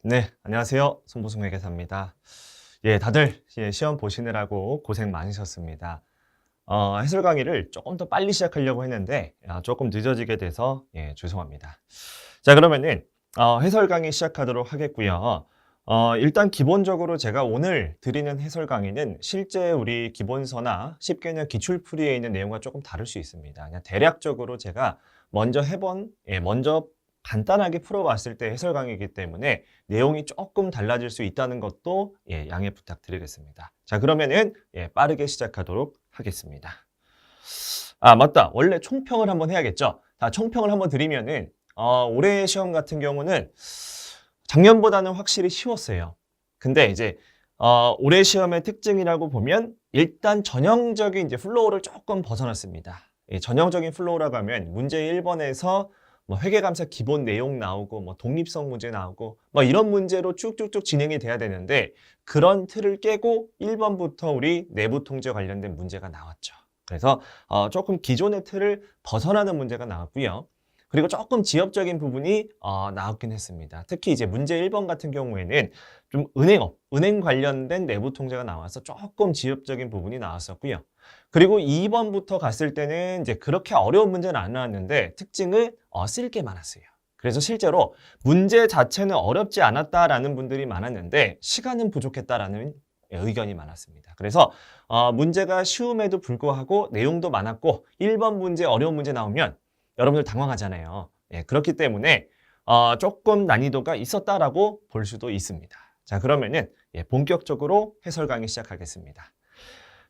네, 안녕하세요. 손보승 회계사입니다. 예, 다들 시험 보시느라고 고생 많으셨습니다. 해설 강의를 조금 더 빨리 시작하려고 했는데 조금 늦어지게 돼서 죄송합니다. 자, 그러면은 해설 강의 시작하도록 하겠고요. 일단 기본적으로 제가 오늘 드리는 해설 강의는 실제 우리 기본서나 10개년 기출풀이에 있는 내용과 조금 다를 수 있습니다. 그냥 대략적으로 제가 먼저 간단하게 풀어봤을 때 해설 강의이기 때문에 내용이 조금 달라질 수 있다는 것도 양해 부탁드리겠습니다. 자, 그러면은 빠르게 시작하도록 하겠습니다. 아, 맞다. 원래 총평을 한번 해야겠죠. 총평을 한번 드리면은 올해 시험 같은 경우는 작년보다는 확실히 쉬웠어요. 근데 이제 올해 시험의 특징이라고 보면 일단 전형적인 이제 플로우를 조금 벗어났습니다. 전형적인 플로우라고 하면 문제 1번에서 뭐 회계감사 기본 내용 나오고 뭐 독립성 문제 나오고 뭐 이런 문제로 쭉쭉쭉 진행이 돼야 되는데 그런 틀을 깨고 1번부터 우리 내부 통제 관련된 문제가 나왔죠. 그래서 조금 기존의 틀을 벗어나는 문제가 나왔고요. 그리고 조금 지엽적인 부분이 나왔긴 했습니다. 특히 이제 문제 1번 같은 경우에는 좀 은행 관련된 내부 통제가 나와서 조금 지엽적인 부분이 나왔었고요. 그리고 2번부터 갔을 때는 이제 그렇게 어려운 문제는 안 나왔는데 특징을 쓸 게 많았어요. 그래서 실제로 문제 자체는 어렵지 않았다라는 분들이 많았는데 시간은 부족했다라는 의견이 많았습니다. 그래서 문제가 쉬움에도 불구하고 내용도 많았고 1번 문제 어려운 문제 나오면 여러분들 당황하잖아요. 그렇기 때문에 조금 난이도가 있었다라고 볼 수도 있습니다. 자, 그러면은 본격적으로 해설 강의 시작하겠습니다.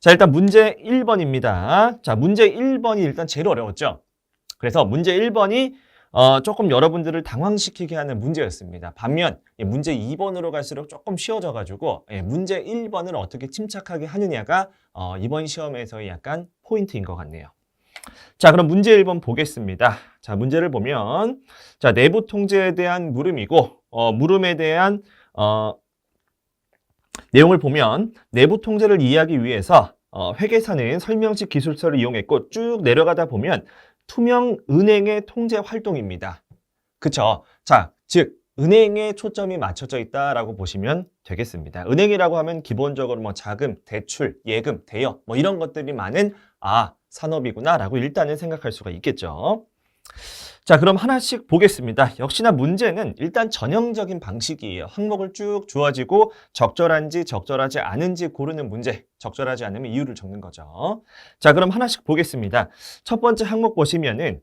자, 일단 문제 1번입니다. 자, 문제 1번이 일단 제일 어려웠죠. 그래서 문제 1번이 조금 여러분들을 당황시키게 하는 문제였습니다. 반면 문제 2번으로 갈수록 조금 쉬워져가지고 문제 1번을 어떻게 침착하게 하느냐가 이번 시험에서의 약간 포인트인 것 같네요. 자, 그럼 문제 1번 보겠습니다. 자, 문제를 보면 자, 내부 통제에 대한 물음이고 물음에 대한 내용을 보면 내부 통제를 이해하기 위해서 회계사는 설명식 기술서를 이용했고 쭉 내려가다 보면 투명 은행의 통제 활동입니다. 그쵸? 자, 즉 은행에 초점이 맞춰져 있다라고 보시면 되겠습니다. 은행이라고 하면 기본적으로 뭐 자금, 대출, 예금, 대여 뭐 이런 것들이 많은 산업이구나라고 일단은 생각할 수가 있겠죠. 자, 그럼 하나씩 보겠습니다. 역시나 문제는 일단 전형적인 방식이에요. 항목을 쭉 주어지고 적절한지 적절하지 않은지 고르는 문제. 적절하지 않으면 이유를 적는 거죠. 자, 그럼 하나씩 보겠습니다. 첫 번째 항목 보시면은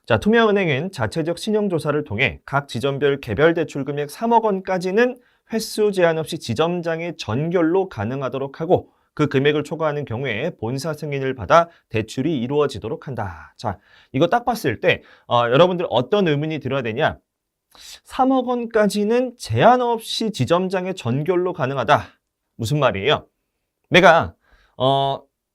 자, 투명은행은 자체적 신용조사를 통해 각 지점별 개별 대출 금액 3억 원까지는 횟수 제한 없이 지점장의 전결로 가능하도록 하고 그 금액을 초과하는 경우에 본사 승인을 받아 대출이 이루어지도록 한다. 자, 이거 딱 봤을 때 여러분들 어떤 의문이 들어야 되냐? 3억 원까지는 제한 없이 지점장의 전결로 가능하다. 무슨 말이에요? 내가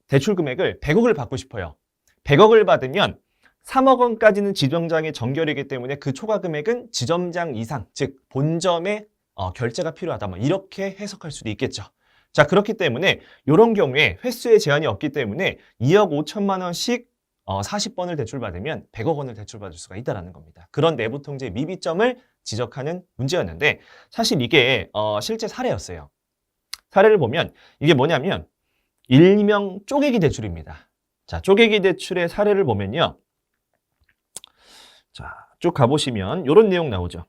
대출 금액을 100억을 받고 싶어요. 100억을 받으면 3억 원까지는 지점장의 전결이기 때문에 그 초과 금액은 지점장 이상, 즉 본점의 결제가 필요하다. 뭐 이렇게 해석할 수도 있겠죠. 자, 그렇기 때문에 이런 경우에 횟수의 제한이 없기 때문에 2억 5천만 원씩 40번을 대출받으면 100억 원을 대출받을 수가 있다는 겁니다. 그런 내부 통제의 미비점을 지적하는 문제였는데 사실 이게 실제 사례였어요. 사례를 보면 이게 뭐냐면 일명 쪼개기 대출입니다. 자, 쪼개기 대출의 사례를 보면요. 자, 쭉 가보시면 이런 내용 나오죠.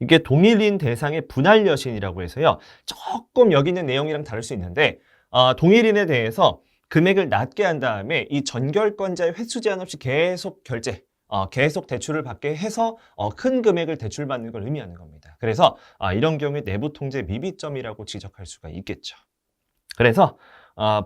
이게 동일인 대상의 분할 여신이라고 해서요. 조금 여기 있는 내용이랑 다를 수 있는데 동일인에 대해서 금액을 낮게 한 다음에 이 전결권자의 횟수 제한 없이 계속 결제, 계속 대출을 받게 해서 큰 금액을 대출받는 걸 의미하는 겁니다. 그래서 이런 경우에 내부 통제 미비점이라고 지적할 수가 있겠죠. 그래서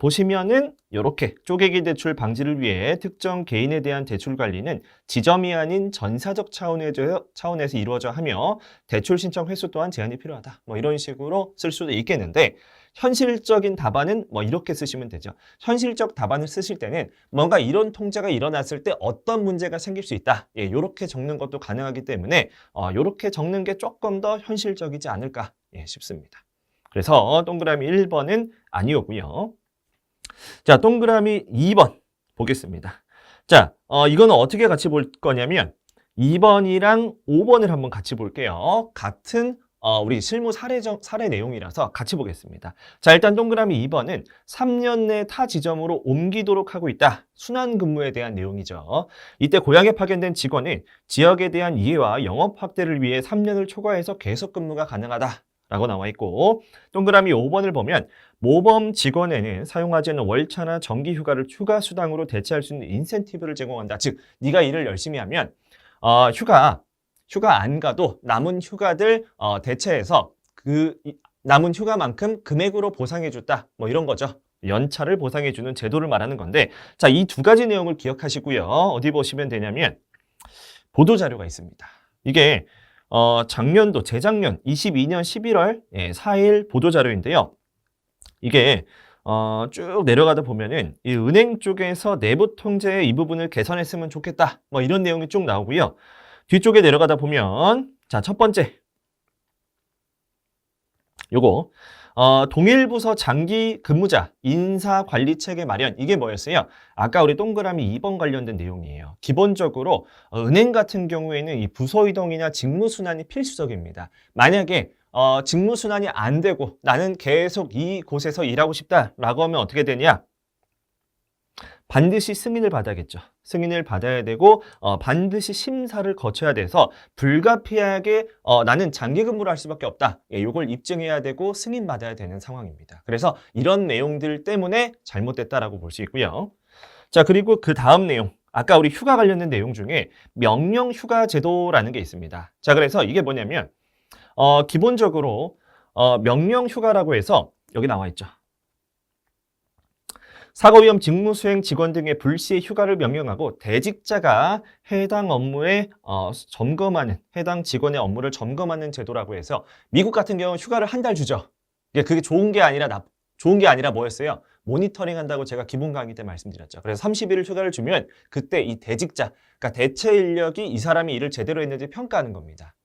보시면은 이렇게 쪼개기 대출 방지를 위해 특정 개인에 대한 대출 관리는 지점이 아닌 전사적 차원에서 이루어져 하며 대출 신청 횟수 또한 제한이 필요하다. 뭐 이런 식으로 쓸 수도 있겠는데 현실적인 답안은 뭐 이렇게 쓰시면 되죠. 현실적 답안을 쓰실 때는 뭔가 이런 통제가 일어났을 때 어떤 문제가 생길 수 있다. 이렇게 적는 것도 가능하기 때문에 이렇게 적는 게 조금 더 현실적이지 않을까 싶습니다. 그래서 동그라미 1번은 아니었고요. 자, 동그라미 2번 보겠습니다. 자, 이거는 어떻게 같이 볼 거냐면 2번이랑 5번을 한번 같이 볼게요. 같은 우리 실무 사례 내용이라서 같이 보겠습니다. 자, 일단 동그라미 2번은 3년 내 타 지점으로 옮기도록 하고 있다. 순환 근무에 대한 내용이죠. 이때 고향에 파견된 직원은 지역에 대한 이해와 영업 확대를 위해 3년을 초과해서 계속 근무가 가능하다. 라고 나와 있고, 동그라미 5번을 보면 모범 직원에는 사용하지 않는 월차나 정기 휴가를 휴가 수당으로 대체할 수 있는 인센티브를 제공한다. 즉, 네가 일을 열심히 하면 휴가 안 가도 남은 휴가들 대체해서 남은 휴가만큼 금액으로 보상해줬다. 뭐 이런 거죠. 연차를 보상해주는 제도를 말하는 건데, 자, 이 두 가지 내용을 기억하시고요. 어디 보시면 되냐면 보도자료가 있습니다. 이게 재작년 22년 11월 4일 보도자료인데요. 이게 쭉 내려가다 보면은 이 은행 쪽에서 내부 통제의 이 부분을 개선했으면 좋겠다. 뭐 이런 내용이 쭉 나오고요. 뒤쪽에 내려가다 보면 자, 첫 번째 요거 동일부서 장기 근무자 인사관리체계 마련 이게 뭐였어요? 아까 우리 동그라미 2번 관련된 내용이에요. 기본적으로 은행 같은 경우에는 이 부서 이동이나 직무순환이 필수적입니다. 만약에 직무순환이 안 되고 나는 계속 이곳에서 일하고 싶다라고 하면 어떻게 되냐? 반드시 승인을 받아야겠죠. 승인을 받아야 되고 반드시 심사를 거쳐야 돼서 불가피하게 나는 장기 근무를 할 수밖에 없다. 이걸 입증해야 되고 승인 받아야 되는 상황입니다. 그래서 이런 내용들 때문에 잘못됐다라고 볼 수 있고요. 자, 그리고 그 다음 내용. 아까 우리 휴가 관련된 내용 중에 명령 휴가 제도라는 게 있습니다. 자, 그래서 이게 뭐냐면 기본적으로 명령 휴가라고 해서 여기 나와 있죠. 사고위험 직무수행 직원 등의 불시에 휴가를 명령하고 대직자가 해당 업무에 해당 직원의 업무를 점검하는 제도라고 해서 미국 같은 경우는 휴가를 한 달 주죠. 그게 좋은 게 아니라 뭐였어요? 모니터링 한다고 제가 기본 강의 때 말씀드렸죠. 그래서 30일을 휴가를 주면 그때 이 대직자, 그러니까 대체 인력이 이 사람이 일을 제대로 했는지 평가하는 겁니다.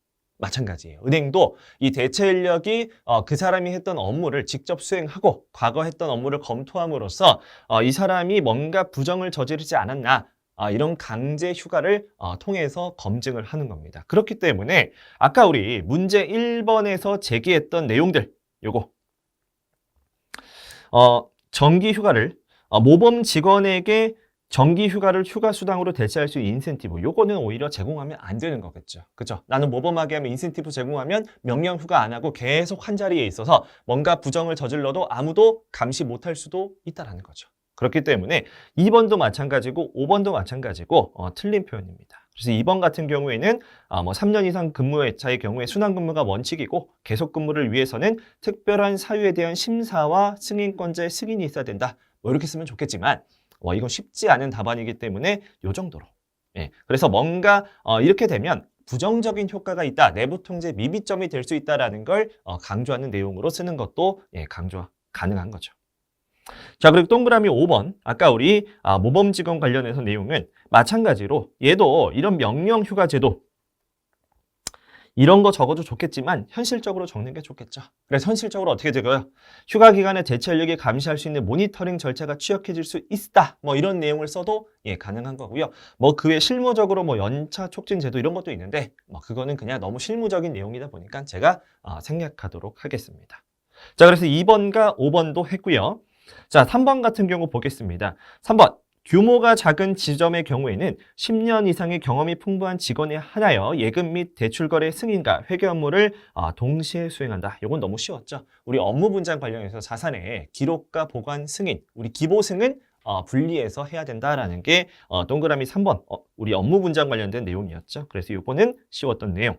마찬가지예요. 은행도 이 대체 인력이 그 사람이 했던 업무를 직접 수행하고 과거 했던 업무를 검토함으로써 이 사람이 뭔가 부정을 저지르지 않았나 이런 강제 휴가를 통해서 검증을 하는 겁니다. 그렇기 때문에 아까 우리 문제 1번에서 제기했던 내용들 요거 정기 휴가를 모범 직원에게 정기 휴가를 휴가 수당으로 대체할 수 있는 인센티브 요거는 오히려 제공하면 안 되는 거겠죠. 그죠? 나는 모범하게 하면 인센티브 제공하면 명령 휴가 안 하고 계속 한 자리에 있어서 뭔가 부정을 저질러도 아무도 감시 못할 수도 있다라는 거죠. 그렇기 때문에 2번도 마찬가지고 5번도 마찬가지고 틀린 표현입니다. 그래서 2번 같은 경우에는 3년 이상 근무회차의 경우에 순환 근무가 원칙이고 계속 근무를 위해서는 특별한 사유에 대한 심사와 승인권자의 승인이 있어야 된다. 뭐 이렇게 쓰면 좋겠지만 이건 쉽지 않은 답안이기 때문에 이 정도로. 그래서 뭔가 이렇게 되면 부정적인 효과가 있다. 내부 통제 미비점이 될 수 있다는 걸 강조하는 내용으로 쓰는 것도 강조 가능한 거죠. 자, 그리고 동그라미 5번. 아까 우리 모범 직원 관련해서 내용은 마찬가지로 얘도 이런 명령 휴가 제도 이런 거 적어도 좋겠지만 현실적으로 적는 게 좋겠죠. 그래서 현실적으로 어떻게 되고요? 휴가 기간에 대체 인력이 감시할 수 있는 모니터링 절차가 취약해질 수 있다. 뭐 이런 내용을 써도 가능한 거고요. 뭐 그 외 실무적으로 뭐 연차 촉진 제도 이런 것도 있는데 그거는 그냥 너무 실무적인 내용이다 보니까 제가 생략하도록 하겠습니다. 자, 그래서 2번과 5번도 했고요. 자, 3번 같은 경우 보겠습니다. 3번. 규모가 작은 지점의 경우에는 10년 이상의 경험이 풍부한 직원에 한하여 예금 및 대출 거래 승인과 회계 업무를 동시에 수행한다. 이건 너무 쉬웠죠. 우리 업무 분장 관련해서 자산의 기록과 보관 승인, 우리 기보 승은 분리해서 해야 된다라는 게 동그라미 3번 우리 업무 분장 관련된 내용이었죠. 그래서 이거는 쉬웠던 내용.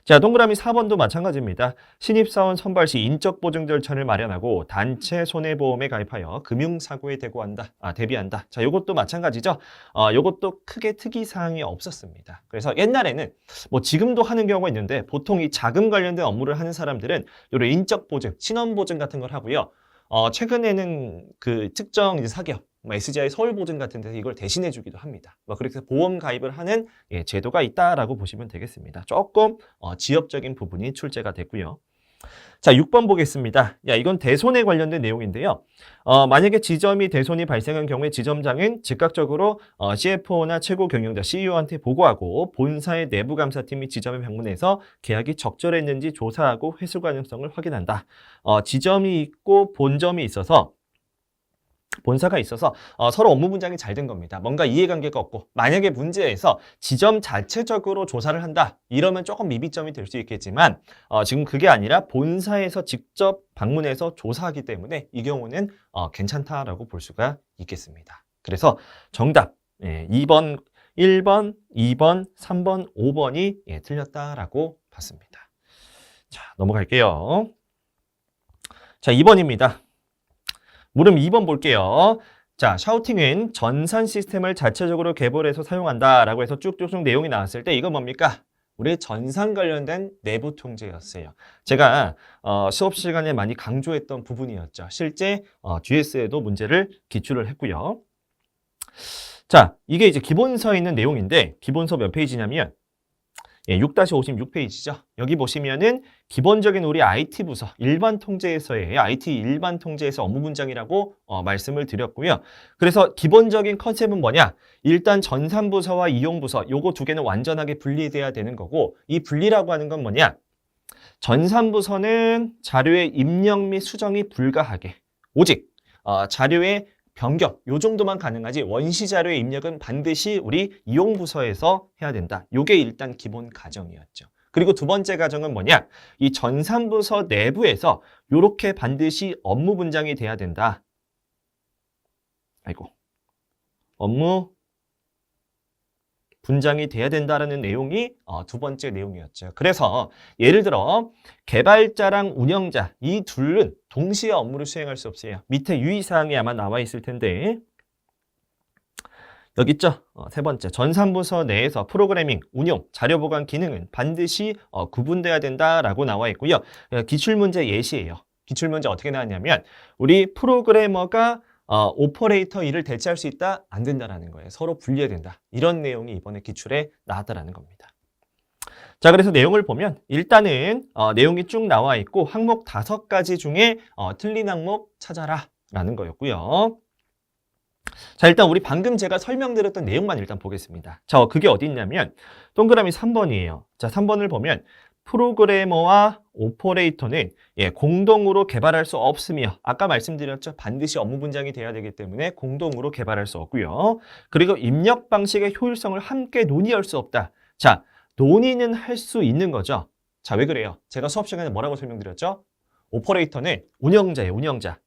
자, 동그라미 4번도 마찬가지입니다. 신입사원 선발 시 인적 보증 절차를 마련하고 단체 손해보험에 가입하여 금융사고에 대비한다. 자, 요것도 마찬가지죠. 요것도 크게 특이사항이 없었습니다. 그래서 옛날에는 뭐 지금도 하는 경우가 있는데 보통 이 자금 관련된 업무를 하는 사람들은 요런 인적 보증, 신원 보증 같은 걸 하고요. 최근에는 그 특정 이제 사기업, SGI 서울보증 같은 데서 이걸 대신해 주기도 합니다. 그렇게 해서 보험 가입을 하는 제도가 있다라고 보시면 되겠습니다. 조금 지엽적인 부분이 출제가 됐고요. 자, 6번 보겠습니다. 야, 이건 대손에 관련된 내용인데요. 만약에 지점이 대손이 발생한 경우에 지점장은 즉각적으로 CFO나 최고 경영자 CEO한테 보고하고 본사의 내부 감사팀이 지점에 방문해서 계약이 적절했는지 조사하고 회수 가능성을 확인한다. 지점이 있고 본점이 있어서 본사가 있어서 서로 업무 분장이 잘 된 겁니다. 뭔가 이해관계가 없고 만약에 문제에서 지점 자체적으로 조사를 한다. 이러면 조금 미비점이 될 수 있겠지만 지금 그게 아니라 본사에서 직접 방문해서 조사하기 때문에 이 경우는 괜찮다라고 볼 수가 있겠습니다. 그래서 정답 2번, 1번, 2번, 3번, 5번이 틀렸다라고 봤습니다. 자, 넘어갈게요. 자, 2번입니다. 물음 2번 볼게요. 자, 샤우팅은 전산 시스템을 자체적으로 개발해서 사용한다라고 해서 쭉쭉쭉 내용이 나왔을 때 이건 뭡니까? 우리 전산 관련된 내부 통제였어요. 제가 수업 시간에 많이 강조했던 부분이었죠. 실제 GS에도 문제를 기출을 했고요. 자, 이게 이제 기본서에 있는 내용인데 기본서 몇 페이지냐면 6-56페이지죠. 여기 보시면은 기본적인 우리 IT 부서 일반 통제에서의 IT 일반 통제에서 업무 분장이라고 말씀을 드렸고요. 그래서 기본적인 컨셉은 뭐냐? 일단 전산 부서와 이용 부서 요거 두 개는 완전하게 분리돼야 되는 거고 이 분리라고 하는 건 뭐냐? 전산 부서는 자료의 입력 및 수정이 불가하게 오직 자료의 변경, 요 정도만 가능하지 원시 자료의 입력은 반드시 우리 이용 부서에서 해야 된다. 요게 일단 기본 가정이었죠. 그리고 두 번째 가정은 뭐냐? 이 전산 부서 내부에서 요렇게 반드시 업무 분장이 돼야 된다. 아이고. 업무 분장이 돼야 된다라는 내용이 두 번째 내용이었죠. 그래서 예를 들어 개발자랑 운영자 이 둘은 동시에 업무를 수행할 수 없어요. 밑에 유의사항이 아마 나와 있을 텐데 여기 있죠. 세 번째 전산부서 내에서 프로그래밍, 운용, 자료 보관 기능은 반드시 구분돼야 된다라고 나와 있고요. 기출문제 예시예요. 기출문제 어떻게 나왔냐면 우리 프로그래머가 오퍼레이터 일을 대체할 수 있다? 안 된다라는 거예요. 서로 분리해야 된다. 이런 내용이 이번에 기출에 나왔다라는 겁니다. 자, 그래서 내용을 보면 일단은 내용이 쭉 나와 있고 항목 5가지 중에 틀린 항목 찾아라 라는 거였고요. 자, 일단 우리 방금 제가 설명드렸던 내용만 일단 보겠습니다. 자, 그게 어디 있냐면 동그라미 3번이에요. 자, 3번을 보면 프로그래머와 오퍼레이터는 공동으로 개발할 수 없으며 아까 말씀드렸죠. 반드시 업무 분장이 돼야 되기 때문에 공동으로 개발할 수 없고요. 그리고 입력 방식의 효율성을 함께 논의할 수 없다. 자, 논의는 할 수 있는 거죠. 자, 왜 그래요? 제가 수업 시간에 뭐라고 설명드렸죠? 오퍼레이터는 운영자예요, 운영자.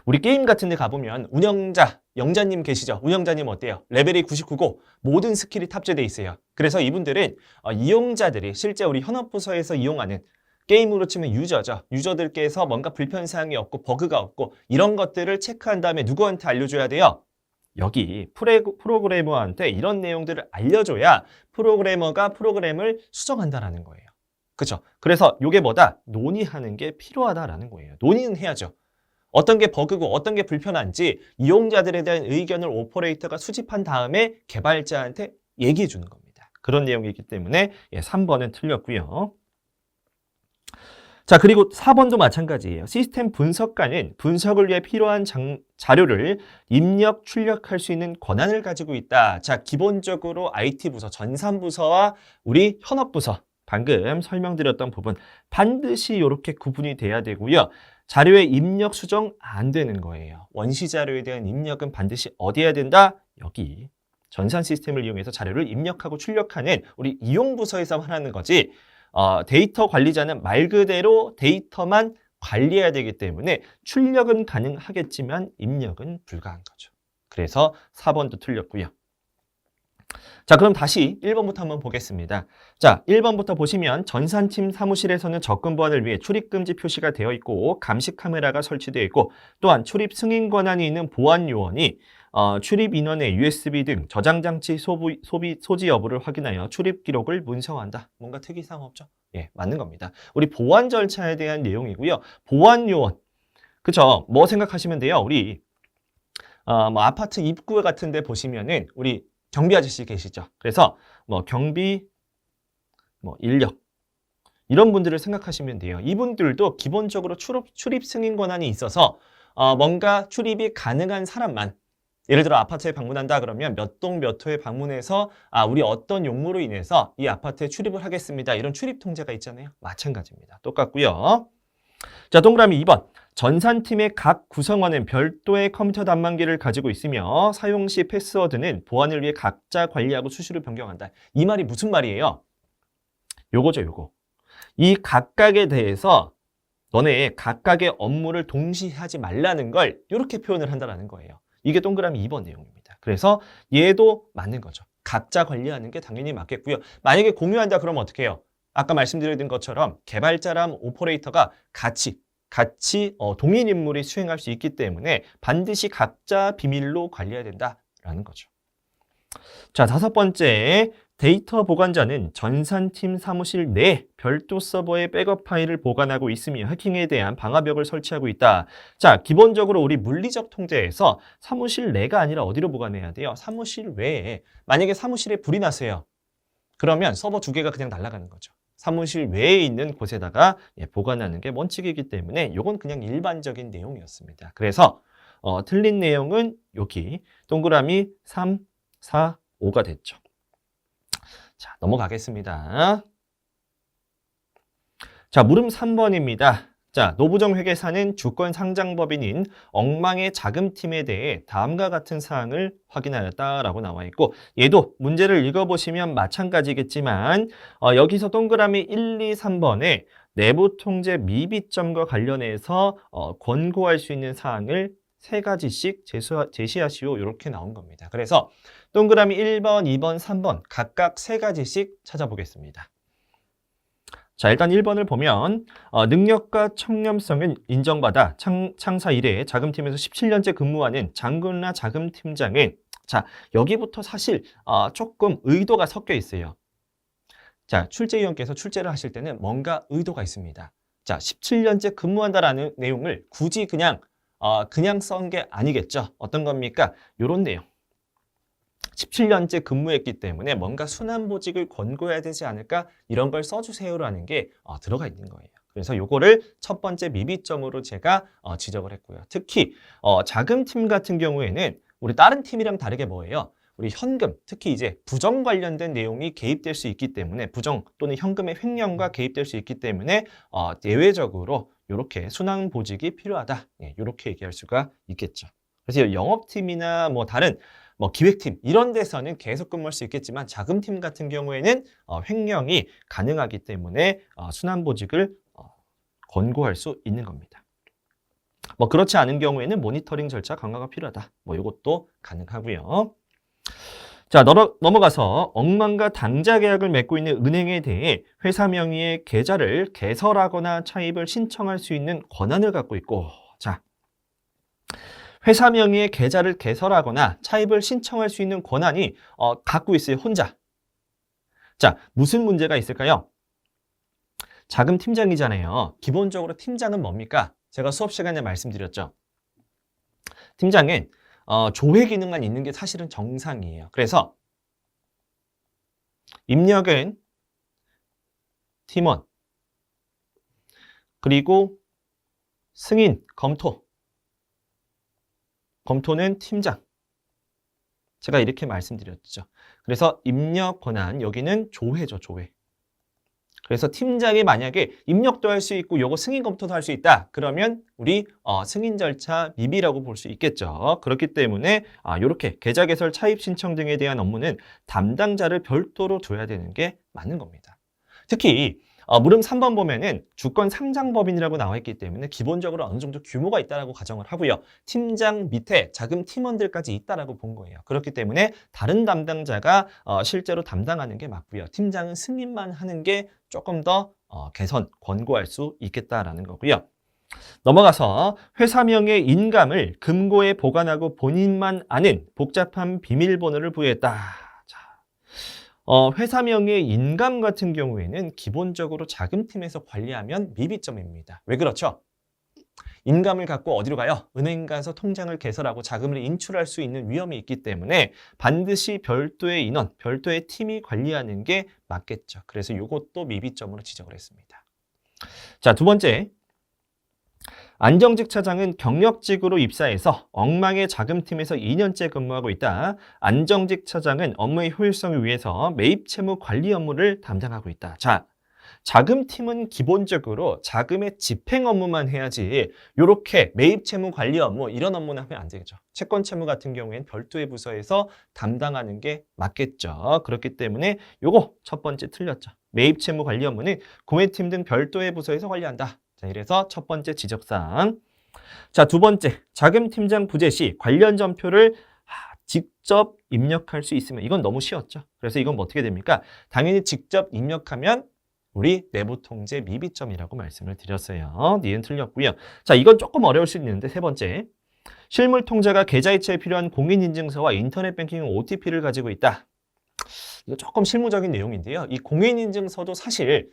우리 게임 같은 데 가보면 운영자, 영자님 계시죠? 운영자님 어때요? 레벨이 99고 모든 스킬이 탑재되어 있어요. 그래서 이분들은 이용자들이 실제 우리 현업부서에서 이용하는 게임으로 치면 유저죠. 유저들께서 뭔가 불편사항이 없고 버그가 없고 이런 것들을 체크한 다음에 누구한테 알려줘야 돼요? 여기 프로그래머한테 이런 내용들을 알려줘야 프로그래머가 프로그램을 수정한다라는 거예요. 그렇죠? 그래서 이게 뭐다? 논의하는 게 필요하다라는 거예요. 논의는 해야죠. 어떤 게 버그고 어떤 게 불편한지 이용자들에 대한 의견을 오퍼레이터가 수집한 다음에 개발자한테 얘기해 주는 겁니다. 그런 내용이기 때문에 3번은 틀렸고요. 자, 그리고 4번도 마찬가지예요. 시스템 분석가는 분석을 위해 필요한 자료를 입력, 출력할 수 있는 권한을 가지고 있다. 자, 기본적으로 IT 부서, 전산 부서와 우리 현업 부서 방금 설명드렸던 부분 반드시 이렇게 구분이 돼야 되고요. 자료의 입력 수정 안 되는 거예요. 원시 자료에 대한 입력은 반드시 어디 해야 된다? 여기 전산 시스템을 이용해서 자료를 입력하고 출력하는 우리 이용 부서에서만 하는 거지. 데이터 관리자는 말 그대로 데이터만 관리해야 되기 때문에 출력은 가능하겠지만 입력은 불가한 거죠. 그래서 4번도 틀렸고요. 자, 그럼 다시 1번부터 한번 보겠습니다. 자, 1번부터 보시면 전산팀 사무실에서는 접근 보안을 위해 출입금지 표시가 되어 있고 감시 카메라가 설치되어 있고 또한 출입 승인 권한이 있는 보안 요원이 출입 인원의 USB 등 저장 장치 소지 여부를 확인하여 출입 기록을 문서화한다. 뭔가 특이사항 없죠? 예, 맞는 겁니다. 우리 보안 절차에 대한 내용이고요. 보안 요원. 그쵸? 뭐 생각하시면 돼요? 우리 뭐 아파트 입구 같은 데 보시면은 우리 경비 아저씨 계시죠? 그래서 뭐 경비 인력 이런 분들을 생각하시면 돼요. 이분들도 기본적으로 출입 승인 권한이 있어서 뭔가 출입이 가능한 사람만, 예를 들어 아파트에 방문한다 그러면 몇 동 몇 호에 방문해서 우리 어떤 용무로 인해서 이 아파트에 출입을 하겠습니다. 이런 출입 통제가 있잖아요. 마찬가지입니다. 똑같고요. 자, 동그라미 2번. 전산팀의 각 구성원은 별도의 컴퓨터 단말기를 가지고 있으며 사용 시 패스워드는 보안을 위해 각자 관리하고 수시로 변경한다. 이 말이 무슨 말이에요? 요거죠, 요거. 이 각각에 대해서 너네 각각의 업무를 동시에 하지 말라는 걸 이렇게 표현을 한다는 거예요. 이게 동그라미 2번 내용입니다. 그래서 얘도 맞는 거죠. 각자 관리하는 게 당연히 맞겠고요. 만약에 공유한다 그러면 어떻게 해요? 아까 말씀드린 것처럼 개발자랑 오퍼레이터가 같이 동일 인물이 수행할 수 있기 때문에 반드시 각자 비밀로 관리해야 된다라는 거죠. 자, 5번째. 데이터 보관자는 전산팀 사무실 내 별도 서버에 백업 파일을 보관하고 있으며 해킹에 대한 방화벽을 설치하고 있다. 자, 기본적으로 우리 물리적 통제에서 사무실 내가 아니라 어디로 보관해야 돼요? 사무실 외에. 만약에 사무실에 불이 났어요. 그러면 서버 2개가 그냥 날아가는 거죠. 사무실 외에 있는 곳에다가 보관하는 게 원칙이기 때문에 이건 그냥 일반적인 내용이었습니다. 그래서 틀린 내용은 여기 동그라미 3, 4, 5가 됐죠. 자, 넘어가겠습니다. 자, 물음 3번입니다. 자, 노부정회계사는 주권 상장법인인 엉망의 자금팀에 대해 다음과 같은 사항을 확인하였다라고 나와 있고, 얘도 문제를 읽어보시면 마찬가지겠지만 여기서 동그라미 1, 2, 3번에 내부 통제 미비점과 관련해서 권고할 수 있는 사항을 3가지씩 제시하시오, 이렇게 나온 겁니다. 그래서 동그라미 1번, 2번, 3번 각각 3가지씩 찾아보겠습니다. 자, 일단 1번을 보면 능력과 청렴성은 인정받아 창사 이래 자금팀에서 17년째 근무하는 장근라 자금팀장은, 자, 여기부터 사실 조금 의도가 섞여 있어요. 자, 출제위원께서 출제를 하실 때는 뭔가 의도가 있습니다. 자, 17년째 근무한다라는 내용을 굳이 그냥 쓴 게 아니겠죠. 어떤 겁니까? 요런 내용. 17년째 근무했기 때문에 뭔가 순환보직을 권고해야 되지 않을까? 이런 걸 써주세요라는 게 들어가 있는 거예요. 그래서 요거를 첫 번째 미비점으로 제가 지적을 했고요. 특히 자금팀 같은 경우에는 우리 다른 팀이랑 다르게 뭐예요? 우리 현금, 특히 이제 부정 관련된 내용이 개입될 수 있기 때문에, 부정 또는 현금의 횡령과 개입될 수 있기 때문에 예외적으로 이렇게 순환보직이 필요하다. 이렇게 얘기할 수가 있겠죠. 그래서 영업팀이나 다른 기획팀 이런 데서는 계속 근무할 수 있겠지만 자금팀 같은 경우에는 횡령이 가능하기 때문에 순환보직을 권고할 수 있는 겁니다. 그렇지 않은 경우에는 모니터링 절차 강화가 필요하다. 이것도 가능하고요. 자, 넘어가서 엉망과 당좌 계약을 맺고 있는 은행에 대해 회사 명의의 계좌를 개설하거나 차입을 신청할 수 있는 권한을 갖고 있고, 자, 회사 명의의 계좌를 개설하거나 차입을 신청할 수 있는 권한이 갖고 있어요, 혼자. 자, 무슨 문제가 있을까요? 자금 팀장이잖아요. 기본적으로 팀장은 뭡니까? 제가 수업 시간에 말씀드렸죠. 팀장은 조회 기능만 있는 게 사실은 정상이에요. 그래서 입력은 팀원, 그리고 승인, 검토는 팀장. 제가 이렇게 말씀드렸죠. 그래서 입력 권한, 여기는 조회죠, 조회. 그래서 팀장이 만약에 입력도 할 수 있고 요거 승인 검토도 할 수 있다. 그러면 우리 승인 절차 미비라고 볼 수 있겠죠. 그렇기 때문에 이렇게 계좌 개설, 차입 신청 등에 대한 업무는 담당자를 별도로 둬야 되는 게 맞는 겁니다. 특히 물음 3번 보면은 주권 상장법인이라고 나와 있기 때문에 기본적으로 어느 정도 규모가 있다라고 가정을 하고요. 팀장 밑에 자금 팀원들까지 있다라고 본 거예요. 그렇기 때문에 다른 담당자가 실제로 담당하는 게 맞고요. 팀장은 승인만 하는 게 조금 더 개선, 권고할 수 있겠다라는 거고요. 넘어가서 회사명의 인감을 금고에 보관하고 본인만 아는 복잡한 비밀번호를 부여했다. 회사명의 인감 같은 경우에는 기본적으로 자금팀에서 관리하면 미비점입니다. 왜 그렇죠? 인감을 갖고 어디로 가요? 은행 가서 통장을 개설하고 자금을 인출할 수 있는 위험이 있기 때문에 반드시 별도의 인원, 별도의 팀이 관리하는 게 맞겠죠. 그래서 이것도 미비점으로 지적을 했습니다. 자, 두 번째. 안정직 차장은 경력직으로 입사해서 엉망의 자금팀에서 2년째 근무하고 있다. 안정직 차장은 업무의 효율성을 위해서 매입 채무 관리 업무를 담당하고 있다. 자, 자금팀은 기본적으로 자금의 집행 업무만 해야지 이렇게 매입 채무 관리 업무 이런 업무는 하면 안 되겠죠. 채권 채무 같은 경우에는 별도의 부서에서 담당하는 게 맞겠죠. 그렇기 때문에 요거 첫 번째 틀렸죠. 매입 채무 관리 업무는 구매팀 등 별도의 부서에서 관리한다. 자, 이래서 첫 번째 지적사항. 자, 두 번째, 자금팀장 부재 시 관련 전표를 직접 입력할 수 있으면 이건 너무 쉬웠죠. 그래서 이건 뭐 어떻게 됩니까? 당연히 직접 입력하면 우리 내부 통제 미비점이라고 말씀을 드렸어요. 니은 틀렸고요. 자, 이건 조금 어려울 수 있는데 세 번째. 실물 통제가 계좌 이체에 필요한 공인인증서와 인터넷 뱅킹 OTP를 가지고 있다. 이거 조금 실무적인 내용인데요. 이 공인인증서도 사실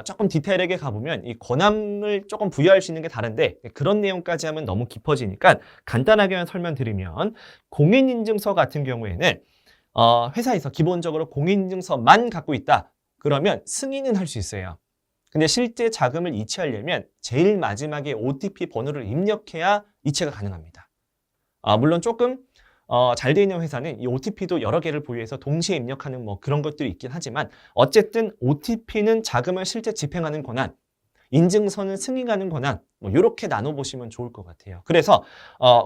조금 디테일하게 가보면 이 권한을 조금 부여할 수 있는 게 다른데 그런 내용까지 하면 너무 깊어지니까 간단하게만 설명드리면 공인인증서 같은 경우에는 회사에서 기본적으로 공인인증서만 갖고 있다. 그러면 승인은 할 수 있어요. 근데 실제 자금을 이체하려면 제일 마지막에 OTP 번호를 입력해야 이체가 가능합니다. 물론 조금 잘 돼 있는 회사는 이 OTP도 여러 개를 보유해서 동시에 입력하는 뭐 그런 것들이 있긴 하지만 어쨌든 OTP는 자금을 실제 집행하는 권한, 인증서는 승인하는 권한 뭐 이렇게 나눠보시면 좋을 것 같아요. 그래서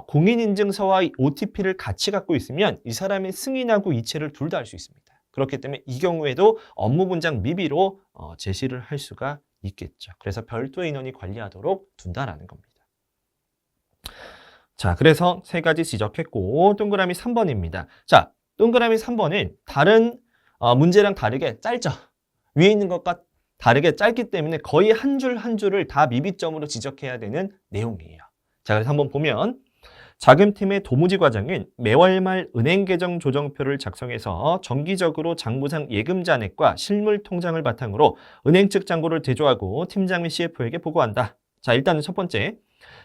공인인증서와 OTP를 같이 갖고 있으면 이 사람이 승인하고 이체를 둘 다 할 수 있습니다. 그렇기 때문에 이 경우에도 업무 분장 미비로 제시를 할 수가 있겠죠. 그래서 별도의 인원이 관리하도록 둔다라는 겁니다. 자, 그래서 세 가지 지적했고 동그라미 3번입니다. 자, 동그라미 3번은 다른 문제랑 다르게 짧죠. 위에 있는 것과 다르게 짧기 때문에 거의 한 줄 한 줄을 다 미비점으로 지적해야 되는 내용이에요. 자, 그래서 한번 보면 자금팀의 도무지 과장은 매월 말 은행 계정 조정표를 작성해서 정기적으로 장부상 예금 잔액과 실물 통장을 바탕으로 은행 측 잔고를 대조하고 팀장 및 CFO에게 보고한다. 자, 일단은 첫 번째.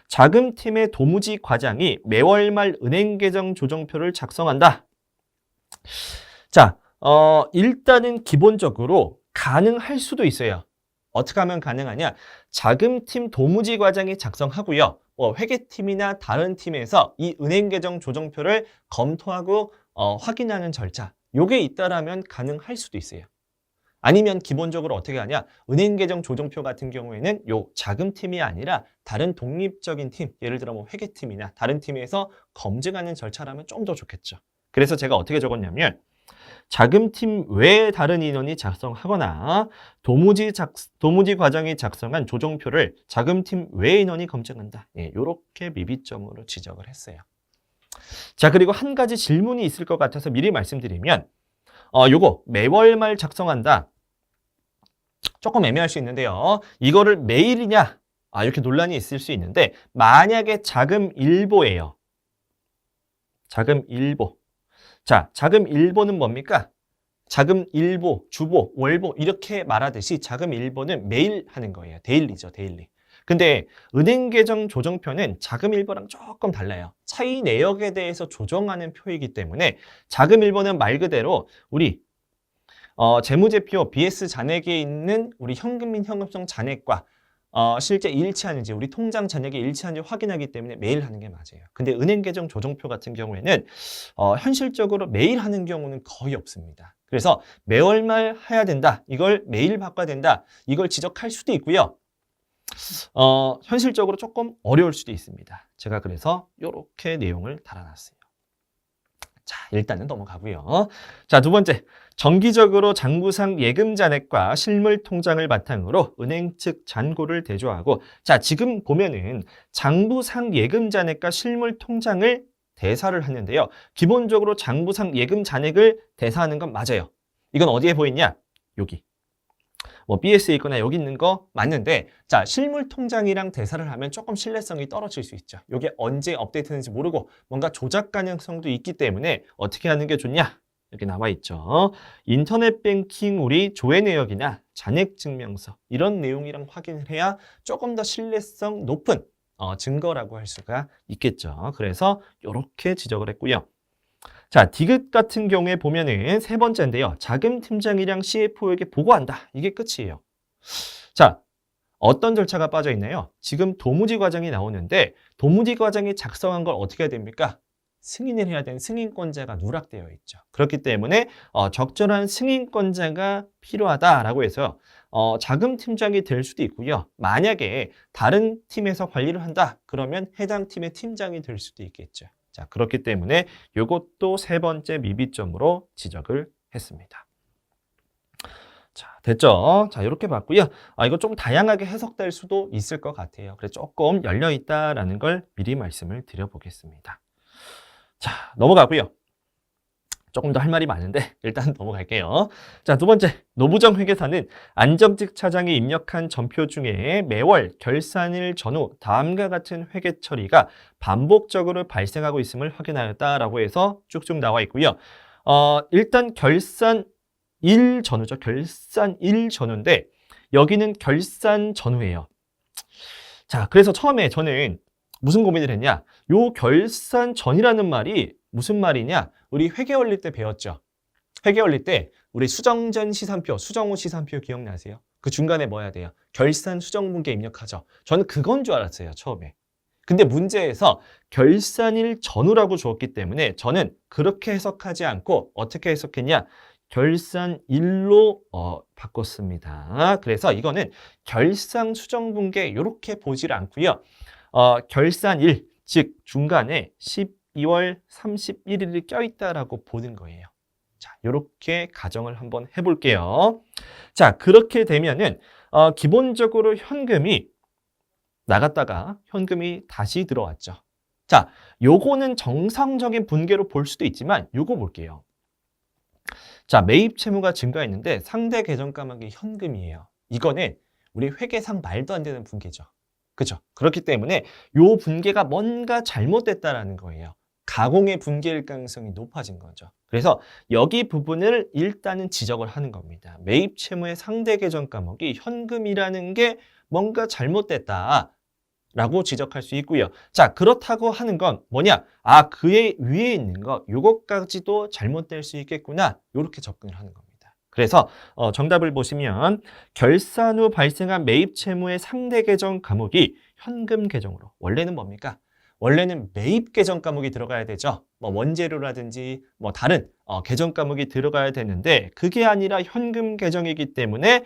자금팀의 도무지 과장이 매월 말 은행 계정 조정표를 작성한다. 자, 일단은 기본적으로 가능할 수도 있어요. 어떻게 하면 가능하냐? 자금팀 도무지 과장이 작성하고요. 회계팀이나 다른 팀에서 이 은행 계정 조정표를 검토하고 확인하는 절차. 요게 있다라면 가능할 수도 있어요. 아니면 기본적으로 어떻게 하냐? 은행 계정 조정표 같은 경우에는 요 자금팀이 아니라 다른 독립적인 팀, 예를 들어 뭐 회계팀이나 다른 팀에서 검증하는 절차라면 좀 더 좋겠죠. 그래서 제가 어떻게 적었냐면 자금팀 외에 다른 인원이 작성하거나 도무지 과장이 작성한 조정표를 자금팀 외 인원이 검증한다. 예, 요렇게 미비점으로 지적을 했어요. 자, 그리고 한 가지 질문이 있을 것 같아서 미리 말씀드리면 요거 매월 말 작성한다. 조금 애매할 수 있는데요. 이거를 매일이냐? 이렇게 논란이 있을 수 있는데 만약에 자금일보예요. 자금일보. 자, 자금일보는 뭡니까? 자금일보, 주보, 월보 이렇게 말하듯이 자금일보는 매일 하는 거예요. 데일리죠, 데일리. 근데 은행 계정 조정표는 자금일보랑 조금 달라요. 차이 내역에 대해서 조정하는 표이기 때문에 자금일보는 말 그대로 우리 재무제표 BS 잔액에 있는 우리 현금 및 현금성 잔액과 실제 일치하는지 우리 통장 잔액이 일치하는지 확인하기 때문에 매일 하는 게 맞아요. 근데 은행 계정 조정표 같은 경우에는 현실적으로 매일 하는 경우는 거의 없습니다. 그래서 매월 말 해야 된다. 이걸 매일 바꿔야 된다. 이걸 지적할 수도 있고요. 현실적으로 조금 어려울 수도 있습니다. 제가 그래서 이렇게 내용을 달아놨어요. 자, 일단은 넘어가고요. 자, 두 번째. 정기적으로 장부상 예금 잔액과 실물 통장을 바탕으로 은행 측 잔고를 대조하고 자, 지금 보면은 장부상 예금 잔액과 실물 통장을 대사를 하는데요. 기본적으로 장부상 예금 잔액을 대사하는 건 맞아요. 이건 어디에 보이냐? 여기. 뭐 BS에 있거나 여기 있는 거 맞는데 자, 실물 통장이랑 대사를 하면 조금 신뢰성이 떨어질 수 있죠. 이게 언제 업데이트되는지 모르고 뭔가 조작 가능성도 있기 때문에 어떻게 하는 게 좋냐? 이렇게 나와 있죠. 인터넷 뱅킹 우리 조회 내역이나 잔액 증명서 이런 내용이랑 확인을 해야 조금 더 신뢰성 높은 증거라고 할 수가 있겠죠. 그래서 이렇게 지적을 했고요. 자, 디귿 같은 경우에 보면은 세 번째인데요. 자금 팀장이랑 CFO에게 보고한다. 이게 끝이에요. 자, 어떤 절차가 빠져 있나요? 지금 도무지 과정이 나오는데 도무지 과정이 작성한 걸 어떻게 해야 됩니까? 승인을 해야 되는 승인권자가 누락되어 있죠. 그렇기 때문에 적절한 승인권자가 필요하다라고 해서 자금 팀장이 될 수도 있고요. 만약에 다른 팀에서 관리를 한다 그러면 해당 팀의 팀장이 될 수도 있겠죠. 자, 그렇기 때문에 이것도 세 번째 미비점으로 지적을 했습니다. 자, 됐죠? 자, 이렇게 봤고요. 이거 좀 다양하게 해석될 수도 있을 것 같아요. 그래서 조금 열려있다라는 걸 미리 말씀을 드려보겠습니다. 자, 넘어가고요. 조금 더 할 말이 많은데 일단 넘어갈게요. 자, 두 번째, 노부정 회계사는 안정직 차장이 입력한 전표 중에 매월 결산일 전후 다음과 같은 회계 처리가 반복적으로 발생하고 있음을 확인하였다라고 해서 쭉쭉 나와 있고요. 일단 결산일 전후죠. 결산일 전후인데 여기는 결산 전후예요. 자, 그래서 처음에 저는 무슨 고민을 했냐? 요 결산 전이라는 말이 무슨 말이냐? 우리 회계 원리 때 배웠죠. 회계 원리 때 우리 수정전 시산표, 수정 후 시산표 기억나세요? 그 중간에 뭐 해야 돼요? 결산 수정분계 입력하죠. 저는 그건 줄 알았어요, 처음에. 근데 문제에서 결산일 전후라고 주었기 때문에 저는 그렇게 해석하지 않고 어떻게 해석했냐? 결산일로 바꿨습니다. 그래서 이거는 결산 수정분계 이렇게 보질 않고요. 결산일, 즉 중간에 12월 31일이 껴있다라고 보는 거예요. 자, 이렇게 가정을 한번 해볼게요. 자, 그렇게 되면은 기본적으로 현금이 나갔다가 현금이 다시 들어왔죠. 자, 요거는 정상적인 분계로 볼 수도 있지만 요거 볼게요. 자, 매입 채무가 증가했는데 상대 계정 까마귀 현금이에요. 이거는 우리 회계상 말도 안 되는 분계죠. 그죠? 그렇기 때문에 요 분계가 뭔가 잘못됐다라는 거예요. 가공의 분계일 가능성이 높아진 거죠. 그래서 여기 부분을 일단은 지적을 하는 겁니다. 매입 채무의 상대 계정 까먹이 현금이라는 게 뭔가 잘못됐다. 라고 지적할 수 있고요. 자, 그렇다고 하는 건 뭐냐? 그의 위에 있는 거 요것까지도 잘못될 수 있겠구나. 이렇게 접근을 하는 겁니다. 그래서 정답을 보시면 결산 후 발생한 매입 채무의 상대 계정 과목이 현금 계정으로 원래는 뭡니까? 원래는 매입 계정 과목이 들어가야 되죠. 뭐 원재료라든지 뭐 다른 계정 과목이 들어가야 되는데 그게 아니라 현금 계정이기 때문에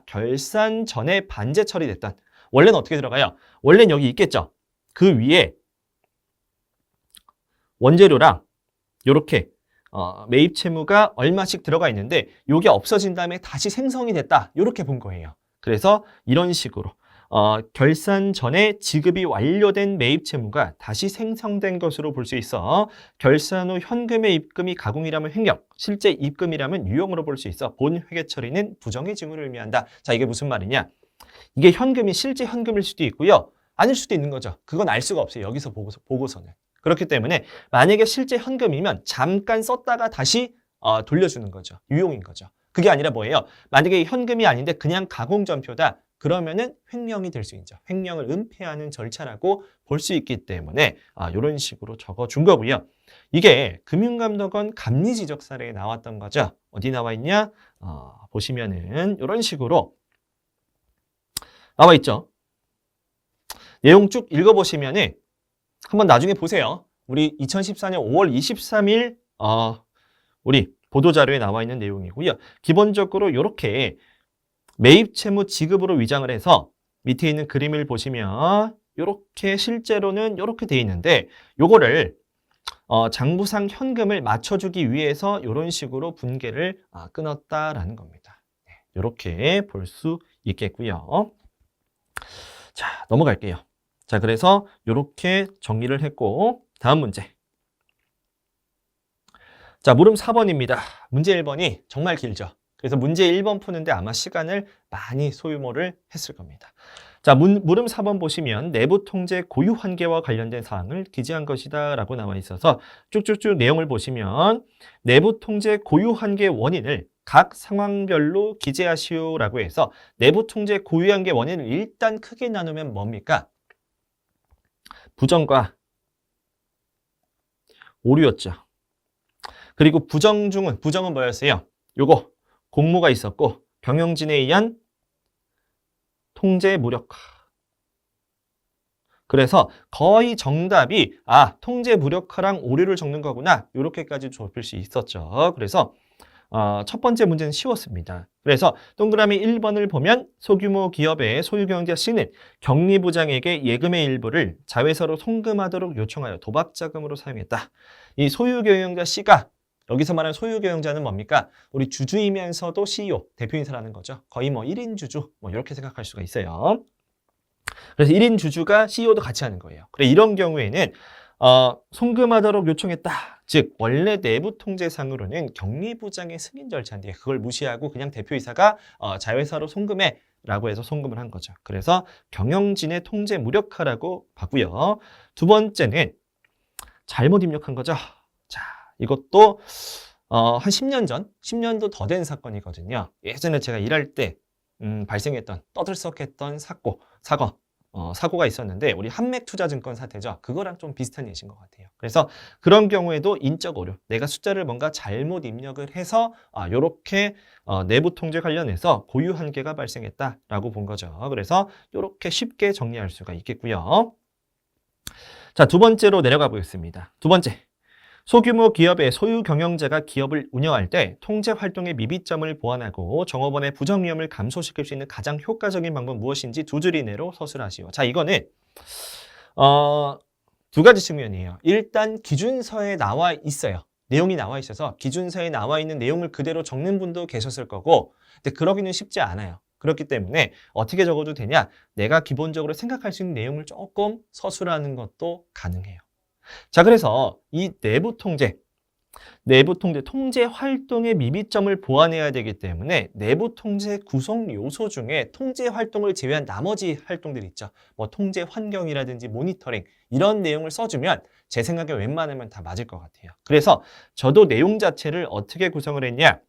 결산 전에 반제 처리됐던 원래는 어떻게 들어가요? 원래는 여기 있겠죠. 그 위에 원재료랑 이렇게 매입 채무가 얼마씩 들어가 있는데 이게 없어진 다음에 다시 생성이 됐다. 이렇게 본 거예요. 그래서 이런 식으로 결산 전에 지급이 완료된 매입 채무가 다시 생성된 것으로 볼 수 있어 결산 후 현금의 입금이 가공이라면 횡령, 실제 입금이라면 유용으로 볼 수 있어 본 회계 처리는 부정의 징후를 의미한다. 자, 이게 무슨 말이냐? 이게 현금이 실제 현금일 수도 있고요. 아닐 수도 있는 거죠. 그건 알 수가 없어요. 여기서 보고서는. 그렇기 때문에 만약에 실제 현금이면 잠깐 썼다가 다시 돌려주는 거죠. 유용인 거죠. 그게 아니라 뭐예요? 만약에 현금이 아닌데 그냥 가공전표다. 그러면은 횡령이 될 수 있죠. 횡령을 은폐하는 절차라고 볼 수 있기 때문에 이런 식으로 적어준 거고요. 이게 금융감독원 감리지적 사례에 나왔던 거죠. 어디 나와 있냐? 보시면은 이런 식으로 나와 있죠. 내용 쭉 읽어보시면은 한번 나중에 보세요. 우리 2014년 5월 23일 우리 보도자료에 나와 있는 내용이고요. 기본적으로 이렇게 매입 채무 지급으로 위장을 해서 밑에 있는 그림을 보시면 이렇게 실제로는 이렇게 돼 있는데 요거를 장부상 현금을 맞춰주기 위해서 이런 식으로 분계를 끊었다라는 겁니다. 이렇게 볼 수 있겠고요. 자, 넘어갈게요. 자, 그래서 이렇게 정리를 했고 다음 문제. 자, 물음 4번입니다. 문제 1번이 정말 길죠. 그래서 문제 1번 푸는데 아마 시간을 많이 소요를 했을 겁니다. 자, 물음 4번 보시면 내부 통제 고유 한계와 관련된 사항을 기재한 것이다 라고 나와 있어서 쭉쭉쭉 내용을 보시면 내부 통제 고유 한계 원인을 각 상황별로 기재하시오라고 해서 내부 통제 고유 한계 원인을 일단 크게 나누면 뭡니까? 부정과 오류였죠. 그리고 부정은 뭐였어요? 요거 공모가 있었고 경영진에 의한 통제 무력화. 그래서 거의 정답이 통제 무력화랑 오류를 적는 거구나. 이렇게까지 좁힐 수 있었죠. 그래서 첫 번째 문제는 쉬웠습니다. 그래서 동그라미 1번을 보면 소규모 기업의 소유경영자 C는 격리부장에게 예금의 일부를 자회사로 송금하도록 요청하여 도박자금으로 사용했다. 이 소유경영자 C가 여기서 말하는 소유경영자는 뭡니까? 우리 주주이면서도 CEO, 대표인사라는 거죠. 거의 뭐 1인 주주, 뭐 이렇게 생각할 수가 있어요. 그래서 1인 주주가 CEO도 같이 하는 거예요. 그래 이런 경우에는 송금하도록 요청했다. 즉 원래 내부 통제상으로는 격리부장의 승인 절차인데 그걸 무시하고 그냥 대표이사가 자회사로 송금해 라고 해서 송금을 한 거죠. 그래서 경영진의 통제 무력화라고 봤고요. 두 번째는 잘못 입력한 거죠. 자, 이것도 한 10년 전, 10년도 더 된 사건이거든요. 예전에 제가 일할 때 발생했던 떠들썩했던 사고가 있었는데 우리 한맥투자증권 사태죠. 그거랑 좀 비슷한 예시인 것 같아요. 그래서 그런 경우에도 인적 오류, 내가 숫자를 뭔가 잘못 입력을 해서 요렇게 내부 통제 관련해서 고유 한계가 발생했다라고 본 거죠. 그래서 요렇게 쉽게 정리할 수가 있겠고요. 자, 두 번째로 내려가 보겠습니다. 두 번째. 소규모 기업의 소유 경영자가 기업을 운영할 때 통제 활동의 미비점을 보완하고 종업원의 부정 위험을 감소시킬 수 있는 가장 효과적인 방법은 무엇인지 두 줄 이내로 서술하시오. 자, 이거는 두 가지 측면이에요. 일단 기준서에 나와 있어요. 내용이 나와 있어서 기준서에 나와 있는 내용을 그대로 적는 분도 계셨을 거고, 근데 그러기는 쉽지 않아요. 그렇기 때문에 어떻게 적어도 되냐? 내가 기본적으로 생각할 수 있는 내용을 조금 서술하는 것도 가능해요. 자, 그래서 이 내부 통제 활동의 미비점을 보완해야 되기 때문에 내부 통제 구성 요소 중에 통제 활동을 제외한 나머지 활동들이 있죠. 뭐 통제 환경이라든지 모니터링 이런 내용을 써주면 제 생각에 웬만하면 다 맞을 것 같아요. 그래서 저도 내용 자체를 어떻게 구성을 했냐?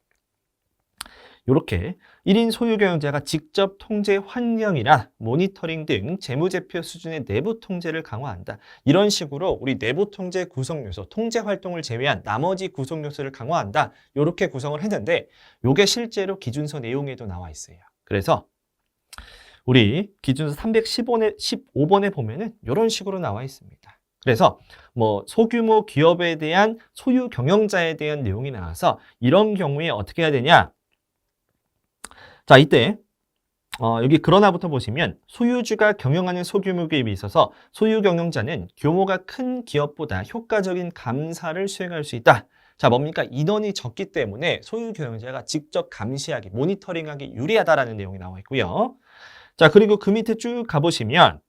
이렇게 1인 소유 경영자가 직접 통제 환경이나 모니터링 등 재무제표 수준의 내부 통제를 강화한다. 이런 식으로 우리 내부 통제 구성 요소, 통제 활동을 제외한 나머지 구성 요소를 강화한다. 이렇게 구성을 했는데 이게 실제로 기준서 내용에도 나와 있어요. 그래서 우리 기준서 315번에 보면은 이런 식으로 나와 있습니다. 그래서 뭐 소규모 기업에 대한 소유 경영자에 대한 내용이 나와서 이런 경우에 어떻게 해야 되냐? 자, 이때 여기 그러나부터 보시면 소유주가 경영하는 소규모 기업이 있어서 소유 경영자는 규모가 큰 기업보다 효과적인 감사를 수행할 수 있다. 자, 뭡니까? 인원이 적기 때문에 소유 경영자가 직접 감시하기, 모니터링하기 유리하다라는 내용이 나와 있고요. 자, 그리고 그 밑에 쭉 가보시면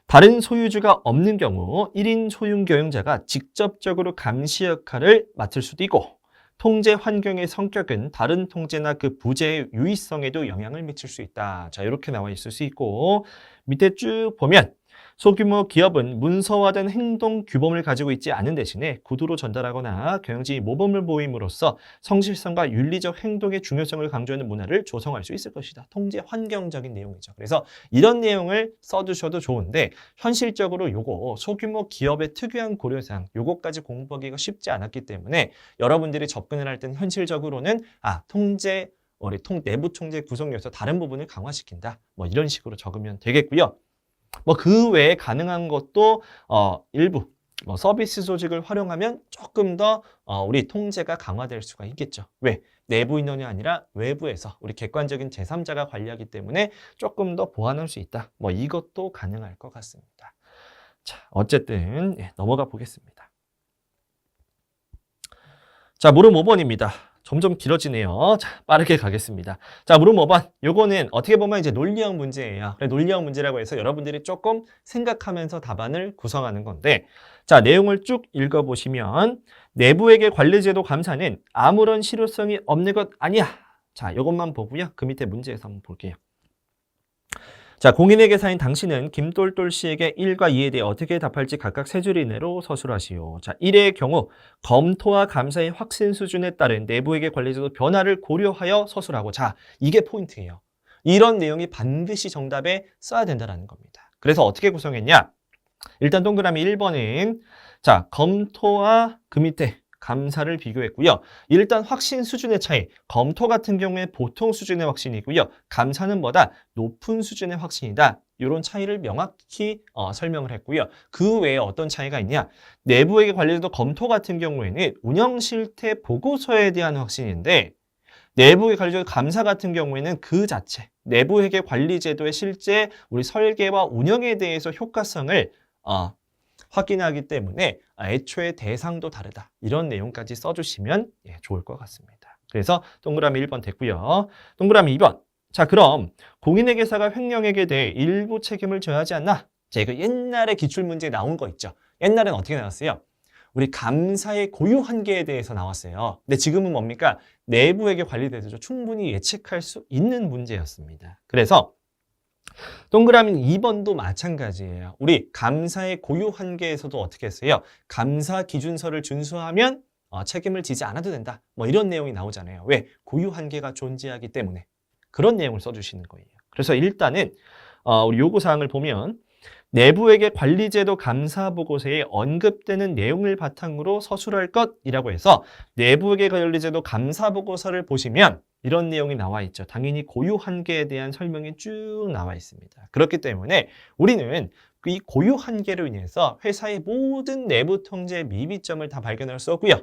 다른 소유주가 없는 경우 1인 소유 경영자가 직접적으로 감시 역할을 맡을 수도 있고 통제 환경의 성격은 다른 통제나 그 부재의 유의성에도 영향을 미칠 수 있다. 자, 이렇게 나와 있을 수 있고 밑에 쭉 보면 소규모 기업은 문서화된 행동 규범을 가지고 있지 않은 대신에 구두로 전달하거나 경영진이 모범을 보임으로써 성실성과 윤리적 행동의 중요성을 강조하는 문화를 조성할 수 있을 것이다. 통제 환경적인 내용이죠. 그래서 이런 내용을 써두셔도 좋은데 현실적으로 요거 소규모 기업의 특유한 고려사항 요거까지 공부하기가 쉽지 않았기 때문에 여러분들이 접근을 할 때는 현실적으로는 내부 통제 구성 요소 다른 부분을 강화시킨다. 뭐 이런 식으로 적으면 되겠고요. 뭐 그 외에 가능한 것도 일부 서비스 조직을 활용하면 조금 더 우리 통제가 강화될 수가 있겠죠. 왜? 내부 인원이 아니라 외부에서 우리 객관적인 제3자가 관리하기 때문에 조금 더 보완할 수 있다. 뭐 이것도 가능할 것 같습니다. 자, 어쨌든 넘어가 보겠습니다. 자, 물음 5번입니다. 점점 길어지네요. 자, 빠르게 가겠습니다. 자, 물음 5번. 요거는 어떻게 보면 이제 논리형 문제예요. 그래, 논리형 문제라고 해서 여러분들이 조금 생각하면서 답안을 구성하는 건데, 자, 내용을 쭉 읽어보시면 내부에게 관리제도 감사는 아무런 실효성이 없는 것 아니야. 자, 이것만 보고요. 그 밑에 문제에서 한번 볼게요. 자, 공인의 계사인 당신은 김똘똘 씨에게 1과 2에 대해 어떻게 답할지 각각 세 줄 이내로 서술하시오. 자, 1의 경우 검토와 감사의 확신 수준에 따른 내부에게 관리제도 변화를 고려하여 서술하고. 자, 이게 포인트예요. 이런 내용이 반드시 정답에 써야 된다는 겁니다. 그래서 어떻게 구성했냐? 일단 동그라미 1번은 자, 검토와 그 밑에 감사를 비교했고요. 일단 확신 수준의 차이, 검토 같은 경우에 보통 수준의 확신이고요. 감사는 뭐다? 높은 수준의 확신이다. 이런 차이를 명확히 설명을 했고요. 그 외에 어떤 차이가 있냐? 내부회계 관리제도 검토 같은 경우에는 운영 실태 보고서에 대한 확신인데 내부회계 관리제도 감사 같은 경우에는 그 자체, 내부회계 관리제도의 실제 우리 설계와 운영에 대해서 효과성을 확인하기 때문에 애초에 대상도 다르다. 이런 내용까지 써주시면 좋을 것 같습니다. 그래서 동그라미 1번 됐고요. 동그라미 2번. 자, 그럼 공인회계사가 횡령액에 대해 일부 책임을 져야 하지 않나? 자, 이거 옛날에 기출문제에 나온 거 있죠. 옛날엔 어떻게 나왔어요? 우리 감사의 고유 한계에 대해서 나왔어요. 근데 지금은 뭡니까? 내부회계 관리대도 충분히 예측할 수 있는 문제였습니다. 그래서 동그라미 2번도 마찬가지예요. 우리 감사의 고유 한계에서도 어떻게 했어요? 감사 기준서를 준수하면 책임을 지지 않아도 된다. 뭐 이런 내용이 나오잖아요. 왜? 고유 한계가 존재하기 때문에. 그런 내용을 써주시는 거예요. 그래서 일단은 우리 요구사항을 보면 내부회계 관리제도 감사보고서에 언급되는 내용을 바탕으로 서술할 것이라고 해서 내부회계 관리제도 감사보고서를 보시면 이런 내용이 나와 있죠. 당연히 고유 한계에 대한 설명이 쭉 나와 있습니다. 그렇기 때문에 우리는 이 고유 한계로 인해서 회사의 모든 내부 통제 미비점을 다 발견할 수 없고요.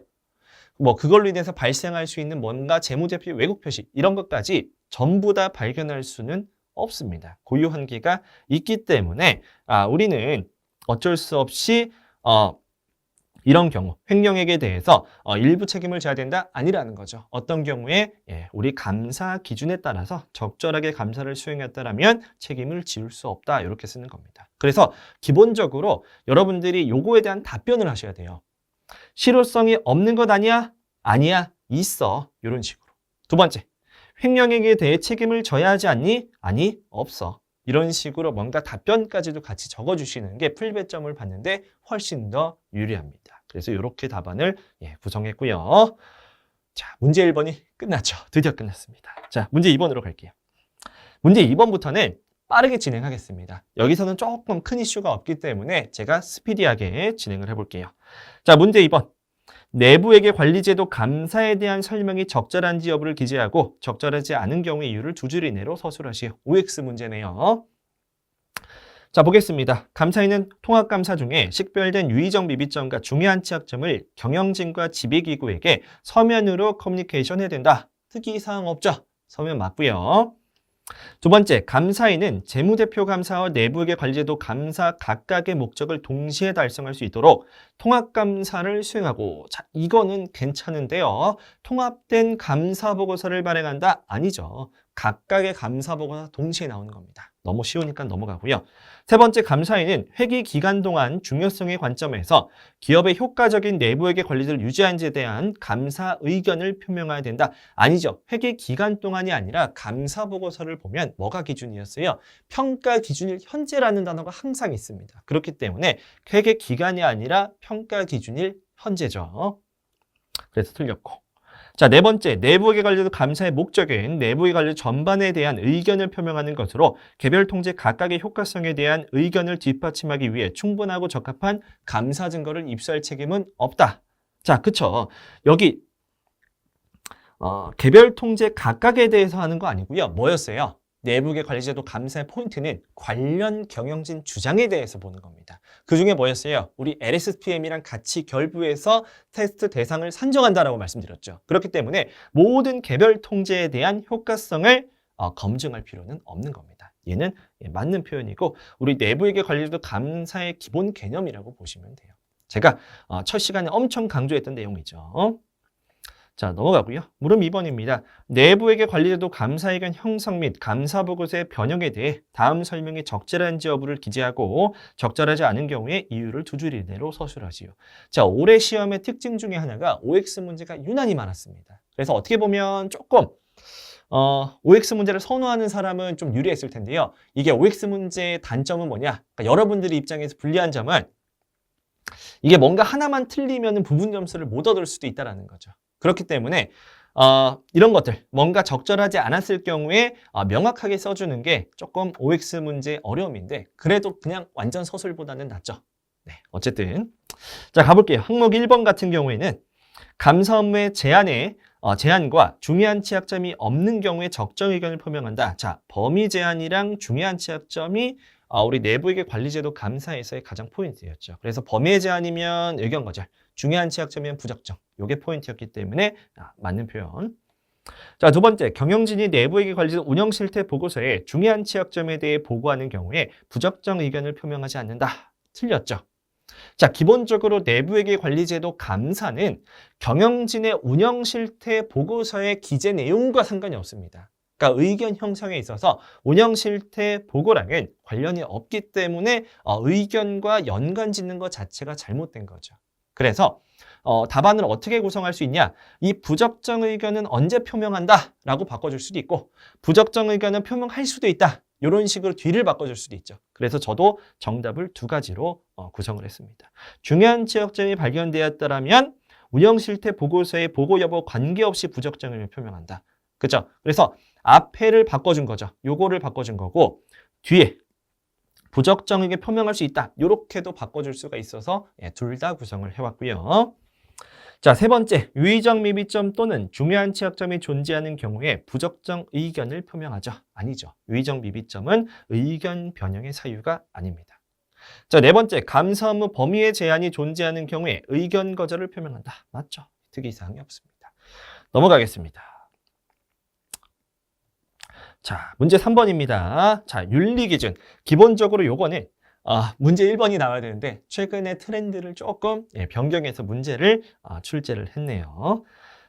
뭐 그걸로 인해서 발생할 수 있는 뭔가 재무제표 왜곡 표시 이런 것까지 전부 다 발견할 수는 없습니다. 고유 한계가 있기 때문에 우리는 어쩔 수 없이 이런 경우 횡령액에 대해서 일부 책임을 져야 된다? 아니라는 거죠. 어떤 경우에 우리 감사 기준에 따라서 적절하게 감사를 수행했다라면 책임을 지울 수 없다. 이렇게 쓰는 겁니다. 그래서 기본적으로 여러분들이 요거에 대한 답변을 하셔야 돼요. 실효성이 없는 것 아니야? 아니야, 있어. 이런 식으로. 두 번째, 횡령액에 대해 책임을 져야 하지 않니? 아니, 없어. 이런 식으로 뭔가 답변까지도 같이 적어주시는 게 풀배점을 받는데 훨씬 더 유리합니다. 그래서 이렇게 답안을 구성했고요. 자, 문제 1번이 끝났죠. 드디어 끝났습니다. 자, 문제 2번으로 갈게요. 문제 2번부터는 빠르게 진행하겠습니다. 여기서는 조금 큰 이슈가 없기 때문에 제가 스피디하게 진행을 해볼게요. 자, 문제 2번. 내부회계 관리제도 감사에 대한 설명이 적절한지 여부를 기재하고 적절하지 않은 경우의 이유를 두 줄 이내로 서술하시오. OX 문제네요. 자, 보겠습니다. 감사인은 통합감사 중에 식별된 유의적 미비점과 중요한 취약점을 경영진과 지배기구에게 서면으로 커뮤니케이션 해야 된다. 특이사항 없죠? 서면 맞고요. 두 번째, 감사인은 재무대표 감사와 내부회계 관리제도 감사 각각의 목적을 동시에 달성할 수 있도록 통합감사를 수행하고, 자, 이거는 괜찮은데요. 통합된 감사보고서를 발행한다? 아니죠. 각각의 감사보고서 동시에 나오는 겁니다. 너무 쉬우니까 넘어가고요. 세 번째, 감사인은 회기 기간 동안 중요성의 관점에서 기업의 효과적인 내부회계 관리를 유지하는지에 대한 감사 의견을 표명해야 된다. 아니죠. 회기 기간 동안이 아니라 감사보고서를 보면 뭐가 기준이었어요? 평가 기준일 현재라는 단어가 항상 있습니다. 그렇기 때문에 회계 기간이 아니라 평가 기준일 현재죠. 그래서 틀렸고. 자, 네 번째, 내부회계 관리제도 감사의 목적은 내부회계 관리 전반에 대한 의견을 표명하는 것으로 개별 통제 각각의 효과성에 대한 의견을 뒷받침하기 위해 충분하고 적합한 감사 증거를 입수할 책임은 없다. 자, 그쵸. 여기 개별 통제 각각에 대해서 하는 거 아니고요. 뭐였어요? 내부회계 관리제도 감사의 포인트는 관련 경영진 주장에 대해서 보는 겁니다. 그 중에 뭐였어요? 우리 LSPM이랑 같이 결부해서 테스트 대상을 산정한다라고 말씀드렸죠. 그렇기 때문에 모든 개별 통제에 대한 효과성을 검증할 필요는 없는 겁니다. 얘는 맞는 표현이고 우리 내부회계 관리제도 감사의 기본 개념이라고 보시면 돼요. 제가 첫 시간에 엄청 강조했던 내용이죠. 자, 넘어가고요. 물음 2번입니다. 내부회계 관리제도 감사의견 형성 및 감사보고서의 변형에 대해 다음 설명이 적절한지 여부를 기재하고 적절하지 않은 경우에 이유를 두 줄 이내로 서술하시오. 자, 올해 시험의 특징 중에 하나가 OX 문제가 유난히 많았습니다. 그래서 어떻게 보면 조금 OX 문제를 선호하는 사람은 좀 유리했을 텐데요. 이게 OX 문제의 단점은 뭐냐? 그러니까 여러분들의 입장에서 불리한 점은 이게 뭔가 하나만 틀리면 부분 점수를 못 얻을 수도 있다는 거죠. 그렇기 때문에 이런 것들 뭔가 적절하지 않았을 경우에 명확하게 써주는 게 조금 OX 문제의 어려움인데 그래도 그냥 완전 서술보다는 낫죠. 네, 어쨌든 자 가볼게요. 항목 1번 같은 경우에는 감사 업무의 제한과 중요한 취약점이 없는 경우에 적정 의견을 표명한다. 자, 범위 제한이랑 중요한 취약점이 우리 내부회계 관리제도 감사에서의 가장 포인트였죠. 그래서 범위 제한이면 의견 거절, 중요한 취약점이면 부적정. 이게 포인트였기 때문에 맞는 표현. 자, 두 번째, 경영진이 내부회계 관리제도 운영 실태 보고서에 중요한 취약점에 대해 보고하는 경우에 부적정 의견을 표명하지 않는다. 틀렸죠. 자, 기본적으로 내부회계 관리제도 감사는 경영진의 운영 실태 보고서의 기재 내용과 상관이 없습니다. 그러니까 의견 형성에 있어서 운영 실태 보고랑은 관련이 없기 때문에 의견과 연관 짓는 것 자체가 잘못된 거죠. 그래서 답안을 어떻게 구성할 수 있냐? 이 부적정 의견은 언제 표명한다? 라고 바꿔줄 수도 있고 부적정 의견은 표명할 수도 있다. 이런 식으로 뒤를 바꿔줄 수도 있죠. 그래서 저도 정답을 두 가지로 구성을 했습니다. 중요한 취약점이 발견되었다면 운영 실태 보고서의 보고 여부 관계없이 부적정 의견을 표명한다. 그렇죠? 그래서 앞에를 바꿔준 거죠. 요거를 바꿔준 거고 뒤에 부적정 의견 표명할 수 있다. 이렇게도 바꿔줄 수가 있어서 둘 다 구성을 해왔고요. 자, 세 번째, 유의적 미비점 또는 중요한 취약점이 존재하는 경우에 부적정 의견을 표명하죠. 아니죠. 유의적 미비점은 의견 변형의 사유가 아닙니다. 자, 네 번째, 감사 업무 범위의 제한이 존재하는 경우에 의견 거절을 표명한다. 맞죠. 특이사항이 없습니다. 넘어가겠습니다. 자, 문제 3번입니다. 자, 윤리기준. 기본적으로 요거는 문제 1번이 나와야 되는데 최근에 트렌드를 조금 변경해서 문제를 출제를 했네요.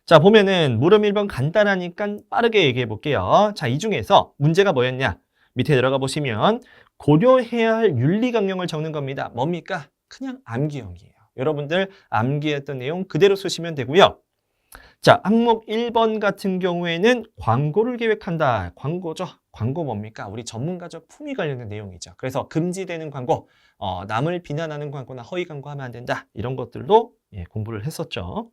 자, 보면은 물음 1번 간단하니까 빠르게 얘기해 볼게요. 자, 이 중에서 문제가 뭐였냐? 밑에 들어가 보시면 고려해야 할 윤리 강령을 적는 겁니다. 뭡니까? 그냥 암기형이에요. 여러분들 암기했던 내용 그대로 쓰시면 되고요. 자, 항목 1번 같은 경우에는 광고를 계획한다. 광고죠. 광고 뭡니까? 우리 전문가적 품위 관련된 내용이죠. 그래서 금지되는 광고, 남을 비난하는 광고나 허위 광고하면 안 된다. 이런 것들도 공부를 했었죠.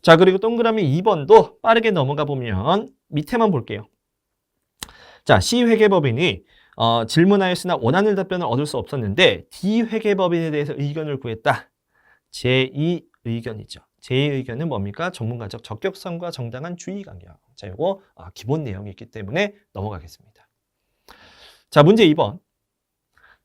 자, 그리고 동그라미 2번도 빠르게 넘어가 보면 밑에만 볼게요. 자, 시회계법인이 질문하였으나 원하는 답변을 얻을 수 없었는데 D회계법인에 대해서 의견을 구했다. 제2 의견이죠. 제2의견은 뭡니까? 전문가적 적격성과 정당한 주의 강령. 자, 요거 기본 내용이 있기 때문에 넘어가겠습니다. 자, 문제 2번.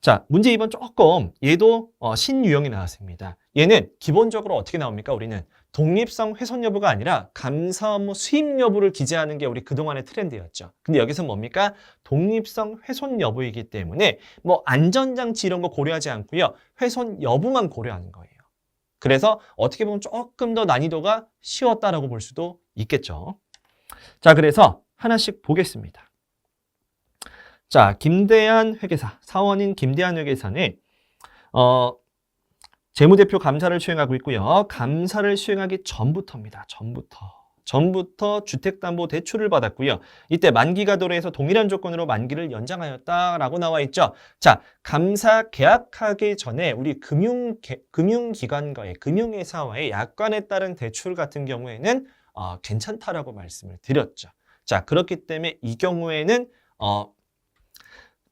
자, 문제 2번 조금 얘도 신유형이 나왔습니다. 얘는 기본적으로 어떻게 나옵니까? 우리는 독립성 훼손 여부가 아니라 감사 업무 수임 여부를 기재하는 게 우리 그동안의 트렌드였죠. 근데 여기서 뭡니까? 독립성 훼손 여부이기 때문에 뭐 안전장치 이런 거 고려하지 않고요. 훼손 여부만 고려하는 거예요. 그래서 어떻게 보면 조금 더 난이도가 쉬웠다라고 볼 수도 있겠죠. 자, 그래서 하나씩 보겠습니다. 자, 김대한 회계사, 사원인 김대한 회계사는 재무대표 감사를 수행하고 있고요. 감사를 수행하기 전부터입니다. 전부터 주택담보대출을 받았고요. 이때 만기가 도래해서 동일한 조건으로 만기를 연장하였다라고 나와 있죠. 자, 감사 계약하기 전에 우리 금융기관과의 금융회사와의 약관에 따른 대출 같은 경우에는 괜찮다라고 말씀을 드렸죠. 자, 그렇기 때문에 이 경우에는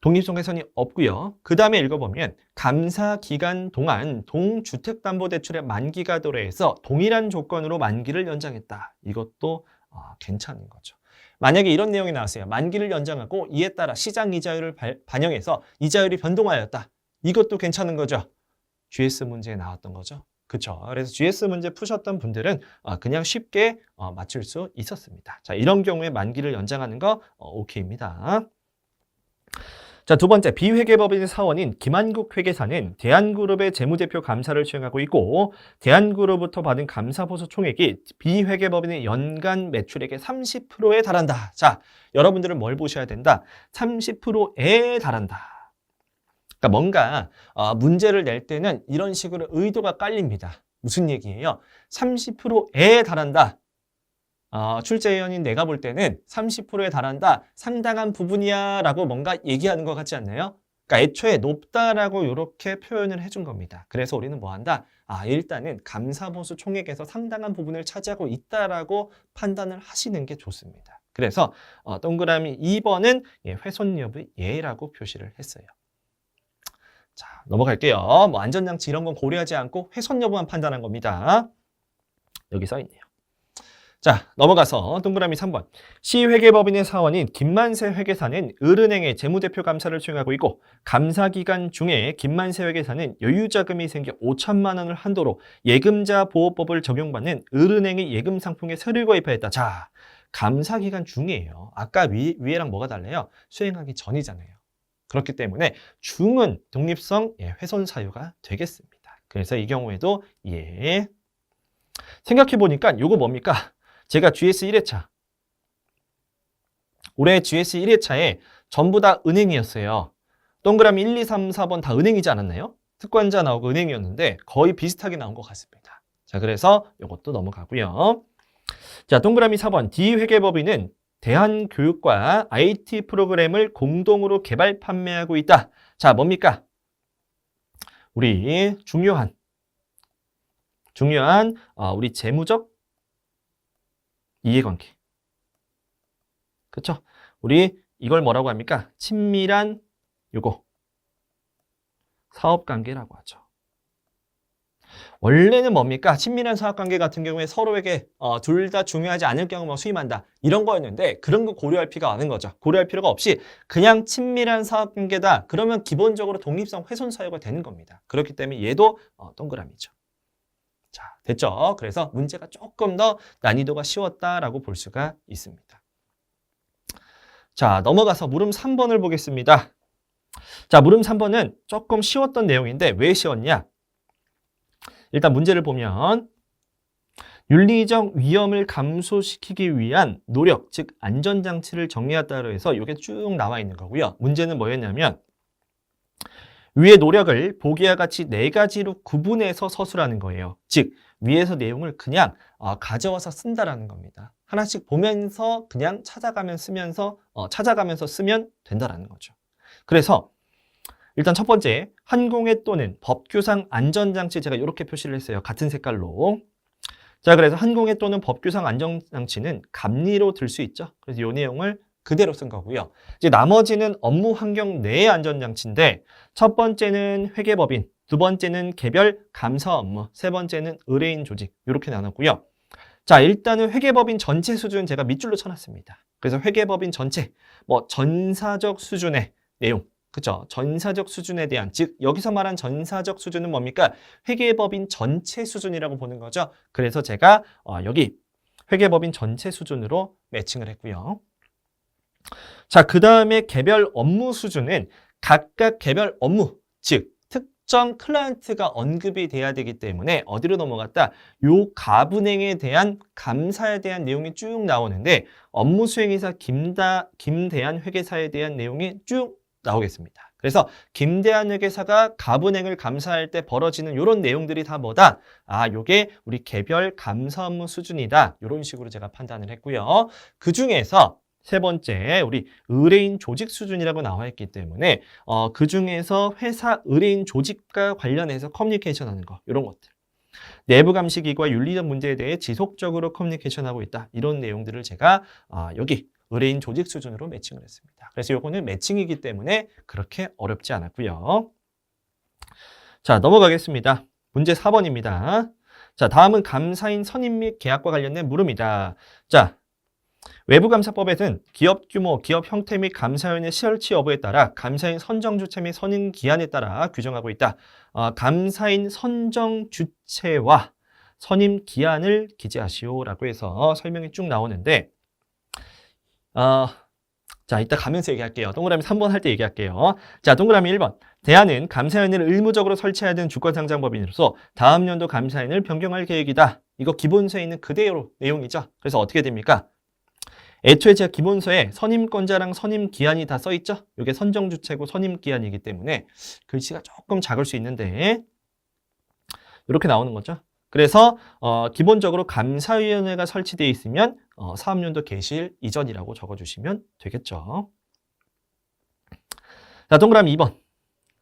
독립성 훼손이 없고요. 그 다음에 읽어보면 감사 기간 동안 동주택담보대출의 만기가 도래해서 동일한 조건으로 만기를 연장했다. 이것도 괜찮은 거죠. 만약에 이런 내용이 나왔어요. 만기를 연장하고 이에 따라 시장 이자율을 반영해서 이자율이 변동하였다. 이것도 괜찮은 거죠. GS 문제에 나왔던 거죠. 그렇죠. 그래서 GS 문제 푸셨던 분들은 그냥 쉽게 맞출 수 있었습니다. 자, 이런 경우에 만기를 연장하는 거 오케이입니다. 자, 두 번째, 비회계법인 사원인 김한국 회계사는 대한그룹의 재무제표 감사를 수행하고 있고 대한그룹부터 받은 감사보수 총액이 비회계법인의 연간 매출액의 30%에 달한다. 자, 여러분들은 뭘 보셔야 된다? 30%에 달한다. 그러니까 뭔가 문제를 낼 때는 이런 식으로 의도가 깔립니다. 무슨 얘기예요? 30%에 달한다. 출제위원인 내가 볼 때는 30%에 달한다. 상당한 부분이야 라고 뭔가 얘기하는 것 같지 않나요? 그러니까 애초에 높다라고 이렇게 표현을 해준 겁니다. 그래서 우리는 뭐 한다? 일단은 감사보수 총액에서 상당한 부분을 차지하고 있다라고 판단을 하시는 게 좋습니다. 그래서 동그라미 2번은 훼손 여부 예라고 표시를 했어요. 자, 넘어갈게요. 뭐 안전장치 이런 건 고려하지 않고 훼손 여부만 판단한 겁니다. 여기 써 있네요. 자, 넘어가서 동그라미 3번. 시회계법인의 사원인 김만세 회계사는 을은행의 재무대표 감사를 수행하고 있고 감사기간 중에 김만세 회계사는 여유자금이 생겨 5천만 원을 한도로 예금자 보호법을 적용받는 을은행의 예금 상품에 서류 가입하였다. 자, 감사기간 중이에요. 아까 위에랑 뭐가 달라요? 수행하기 전이잖아요. 그렇기 때문에 중은 독립성 훼손 사유가 되겠습니다. 그래서 이 경우에도 생각해보니까 이거 뭡니까? 제가 GS 1회차 올해 GS 1회차에 전부 다 은행이었어요. 동그라미 1, 2, 3, 4번 다 은행이지 않았나요? 특권자 나오고 은행이었는데 거의 비슷하게 나온 것 같습니다. 자, 그래서 이것도 넘어가고요. 자, 동그라미 4번 D회계법인은 대한교육과 IT 프로그램을 공동으로 개발 판매하고 있다. 자, 뭡니까? 우리 중요한 우리 재무적 이해관계. 그쵸? 우리 이걸 뭐라고 합니까? 친밀한 요거 사업관계라고 하죠. 원래는 뭡니까? 친밀한 사업관계 같은 경우에 서로에게 둘 다 중요하지 않을 경우만 수임한다. 이런 거였는데 그런 거 고려할 필요가 없는 거죠. 고려할 필요가 없이 그냥 친밀한 사업관계다. 그러면 기본적으로 독립성 훼손 사유가 되는 겁니다. 그렇기 때문에 얘도 동그라미죠. 자, 됐죠? 그래서 문제가 조금 더 난이도가 쉬웠다라고 볼 수가 있습니다. 자, 넘어가서 물음 3번을 보겠습니다. 자, 물음 3번은 조금 쉬웠던 내용인데 왜 쉬웠냐? 일단 문제를 보면 윤리적 위험을 감소시키기 위한 노력, 즉 안전장치를 정리했다고 해서 이게 쭉 나와 있는 거고요. 문제는 뭐였냐면 위의 노력을 보기와 같이 4가지로 구분해서 서술하는 거예요. 즉 위에서 내용을 그냥 가져와서 쓴다라는 겁니다. 하나씩 보면서 그냥 찾아가면서 쓰면 된다라는 거죠. 그래서 일단 첫 번째, 한공해 또는 법규상 안전장치 제가 이렇게 표시를 했어요. 같은 색깔로. 자, 그래서 한공해 또는 법규상 안전장치는 감리로 들 수 있죠. 그래서 이 내용을 그대로 쓴 거고요. 이제 나머지는 업무 환경 내의 안전장치인데 첫 번째는 회계법인, 두 번째는 개별 감사 업무, 세 번째는 의뢰인 조직 이렇게 나눴고요. 자, 일단은 회계법인 전체 수준 제가 밑줄로 쳐놨습니다. 그래서 회계법인 전체, 전사적 수준의 내용, 그쵸? 전사적 수준에 대한, 즉 여기서 말한 전사적 수준은 뭡니까? 회계법인 전체 수준이라고 보는 거죠. 그래서 제가 여기 회계법인 전체 수준으로 매칭을 했고요. 자, 그 다음에 개별 업무 수준은 각각 개별 업무, 즉 특정 클라이언트가 언급이 돼야 되기 때문에 어디로 넘어갔다? 요 갑은행에 대한 감사에 대한 내용이 쭉 나오는데 업무 수행이사 김대한 회계사에 대한 내용이 쭉 나오겠습니다. 그래서 김대한 회계사가 갑은행을 감사할 때 벌어지는 이런 내용들이 다 뭐다? 요게 우리 개별 감사 업무 수준이다. 이런 식으로 제가 판단을 했고요. 그 중에서 세 번째, 우리 의뢰인 조직 수준이라고 나와 있기 때문에 그 중에서 회사 의뢰인 조직과 관련해서 커뮤니케이션하는 거, 이런 것들. 내부 감시기구와 윤리적 문제에 대해 지속적으로 커뮤니케이션하고 있다. 이런 내용들을 제가 여기 의뢰인 조직 수준으로 매칭을 했습니다. 그래서 요거는 매칭이기 때문에 그렇게 어렵지 않았고요. 자, 넘어가겠습니다. 문제 4번입니다. 자, 다음은 감사인 선임 및 계약과 관련된 물음이다. 자, 외부감사법에는 기업 규모, 기업 형태 및 감사위원회 설치 여부에 따라 감사인 선정 주체 및 선임 기한에 따라 규정하고 있다. 감사인 선정 주체와 선임 기한을 기재하시오라고 해서 설명이 쭉 나오는데 자, 이따 가면서 얘기할게요. 동그라미 3번 할 때 얘기할게요. 자, 동그라미 1번. 대안은 감사위원회를 의무적으로 설치해야 되는 주권상장법인으로서 다음 연도 감사인을 변경할 계획이다. 이거 기본서에 있는 그대로 내용이죠. 그래서 어떻게 됩니까? 애초에 제가 기본서에 선임권자랑 선임기한이 다 써있죠? 이게 선정주체고 선임기한이기 때문에 글씨가 조금 작을 수 있는데 이렇게 나오는 거죠. 그래서 기본적으로 감사위원회가 설치되어 있으면 사업연도 개시일 이전이라고 적어주시면 되겠죠. 자, 동그라미 2번.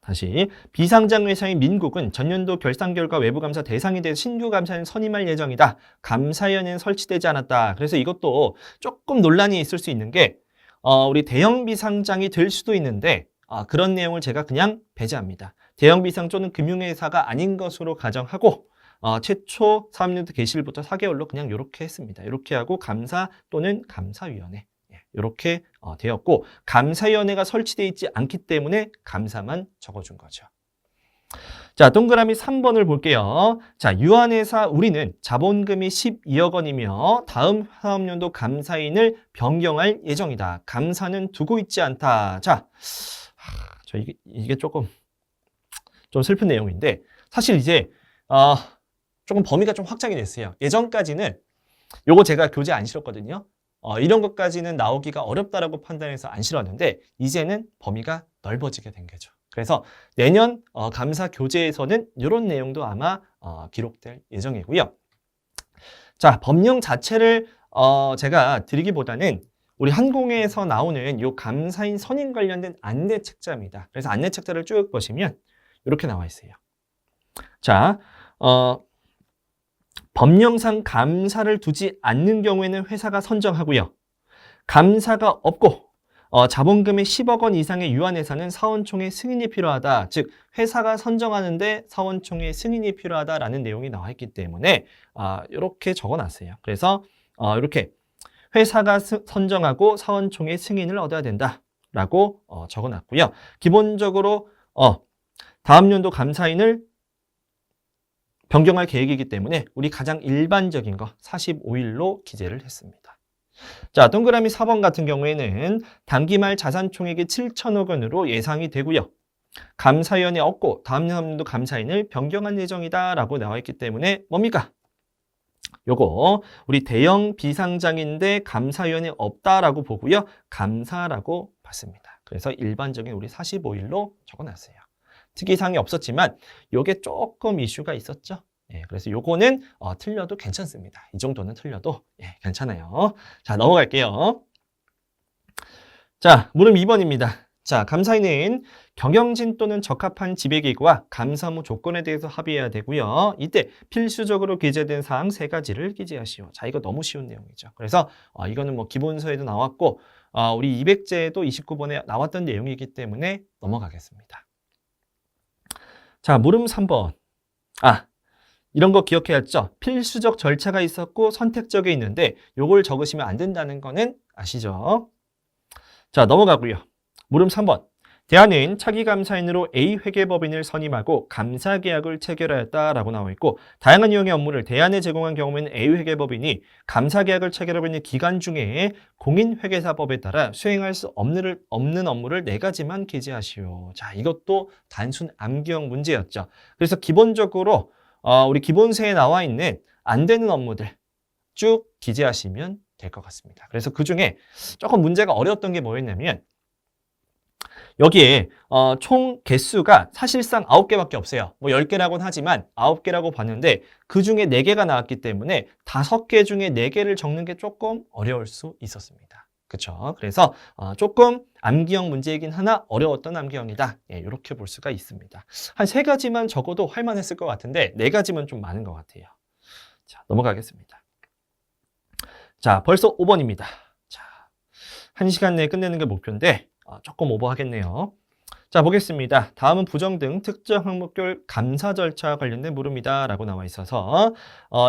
다시 비상장 회사인 민국은 전년도 결산 결과 외부 감사 대상이 돼 신규 감사인 선임할 예정이다. 감사위원회는 설치되지 않았다. 그래서 이것도 조금 논란이 있을 수 있는 게 우리 대형 비상장이 될 수도 있는데 그런 내용을 제가 그냥 배제합니다. 대형 비상 또는 금융회사가 아닌 것으로 가정하고 최초 사업연도 개시일부터 4개월로 그냥 이렇게 했습니다. 이렇게 하고 감사 또는 감사위원회 이렇게 되었고 감사위원회가 설치되어 있지 않기 때문에 감사만 적어준 거죠. 자, 동그라미 3번을 볼게요. 자, 유한회사 우리는 자본금이 12억 원이며 다음 사업연도 감사인을 변경할 예정이다. 감사는 두고 있지 않다. 자, 이게 조금 좀 슬픈 내용인데 사실 이제 조금 범위가 좀 확장이 됐어요. 예전까지는 요거 제가 교재 안 실었거든요. 이런 것까지는 나오기가 어렵다라고 판단해서 안 실었는데 이제는 범위가 넓어지게 된 거죠. 그래서 내년 감사 교재에서는 이런 내용도 아마 기록될 예정이고요. 자, 법령 자체를 제가 드리기보다는 우리 한공회에서 나오는 이 감사인 선임 관련된 안내 책자입니다. 그래서 안내 책자를 쭉 보시면 이렇게 나와 있어요. 자, 법령상 감사를 두지 않는 경우에는 회사가 선정하고요. 감사가 없고 자본금이 10억 원 이상의 유한회사는 사원총회 승인이 필요하다. 즉 회사가 선정하는데 사원총회 승인이 필요하다라는 내용이 나와 있기 때문에 이렇게 적어놨어요. 그래서 이렇게 회사가 선정하고 사원총회 승인을 얻어야 된다라고 적어놨고요. 기본적으로 다음 연도 감사인을 변경할 계획이기 때문에 우리 가장 일반적인 거 45일로 기재를 했습니다. 자, 동그라미 4번 같은 경우에는 단기말 자산총액이 7천억 원으로 예상이 되고요. 감사위원회 없고 다음 연도 감사인을 변경할 예정이다 라고 나와 있기 때문에 뭡니까? 요거 우리 대형 비상장인데 감사위원회 없다라고 보고요. 감사라고 봤습니다. 그래서 일반적인 우리 45일로 적어놨어요. 특이사항이 없었지만 요게 조금 이슈가 있었죠. 그래서 요거는 틀려도 괜찮습니다. 이 정도는 틀려도 괜찮아요. 자, 넘어갈게요. 자, 물음 2번입니다. 자, 감사인은 경영진 또는 적합한 지배기구와 감사무 조건에 대해서 합의해야 되고요. 이때 필수적으로 기재된 사항 3가지를 기재하시오. 자, 이거 너무 쉬운 내용이죠. 그래서 이거는 뭐 기본서에도 나왔고 우리 200제에도 29번에 나왔던 내용이기 때문에 넘어가겠습니다. 자, 물음 3번. 이런 거 기억해야죠. 필수적 절차가 있었고 선택적이 있는데 요걸 적으시면 안 된다는 거는 아시죠? 자, 넘어가고요. 물음 3번. 대안은 차기감사인으로 A 회계법인을 선임하고 감사계약을 체결하였다라고 나와 있고 다양한 유형의 업무를 대안에 제공한 경우에는 A 회계법인이 감사계약을 체결하고 있는 기간 중에 공인회계사법에 따라 수행할 수 없는 업무를 4가지만 기재하시오. 자, 이것도 단순 암기형 문제였죠. 그래서 기본적으로 우리 기본서에 나와 있는 안 되는 업무들 쭉 기재하시면 될 것 같습니다. 그래서 그중에 조금 문제가 어려웠던 게 뭐였냐면 여기에 총 개수가 사실상 9개밖에 없어요. 뭐 10개라고는 하지만 9개라고 봤는데 그중에 4개가 나왔기 때문에 5개 중에 4개를 적는 게 조금 어려울 수 있었습니다. 그렇죠? 그래서 조금 암기형 문제이긴 하나 어려웠던 암기형이다. 이렇게 볼 수가 있습니다. 한 3가지만 적어도 할만했을 것 같은데 4가지면 좀 많은 것 같아요. 자, 넘어가겠습니다. 자, 벌써 5번입니다. 자, 1시간 내에 끝내는 게 목표인데 조금 오버하겠네요. 자, 보겠습니다. 다음은 부정 등 특정 항목별 감사 절차와 관련된 물음이다 라고 나와 있어서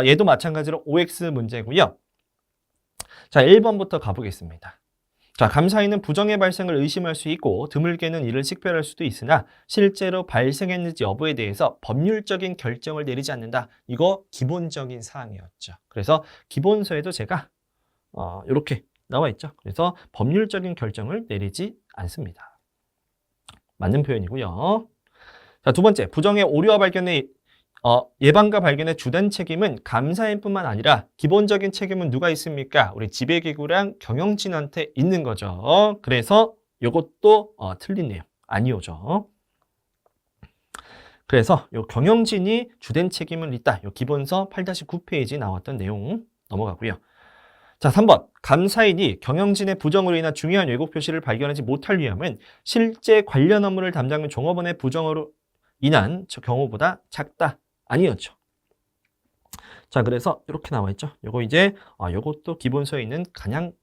얘도 마찬가지로 OX 문제고요. 자, 1번부터 가보겠습니다. 자, 감사인은 부정의 발생을 의심할 수 있고 드물게는 이를 식별할 수도 있으나 실제로 발생했는지 여부에 대해서 법률적인 결정을 내리지 않는다. 이거 기본적인 사항이었죠. 그래서 기본서에도 제가 이렇게 나와 있죠. 그래서 법률적인 결정을 내리지 않습니다. 맞는 표현이고요. 자, 2번째, 부정의 오류와 발견의 예방과 발견의 주된 책임은 감사인뿐만 아니라 기본적인 책임은 누가 있습니까? 우리 지배기구랑 경영진한테 있는 거죠. 그래서 이것도 틀린 내용 아니오죠. 그래서 요 경영진이 주된 책임은 있다. 요 기본서 8-9페이지 나왔던 내용 넘어가고요. 자, 3번. 감사인이 경영진의 부정으로 인한 중요한 왜곡 표시를 발견하지 못할 위험은 실제 관련 업무를 담당하는 종업원의 부정으로 인한 경우보다 작다. 아니었죠. 자, 그래서 이렇게 나와 있죠. 요거 이제 요것도 기본서에 있는 가장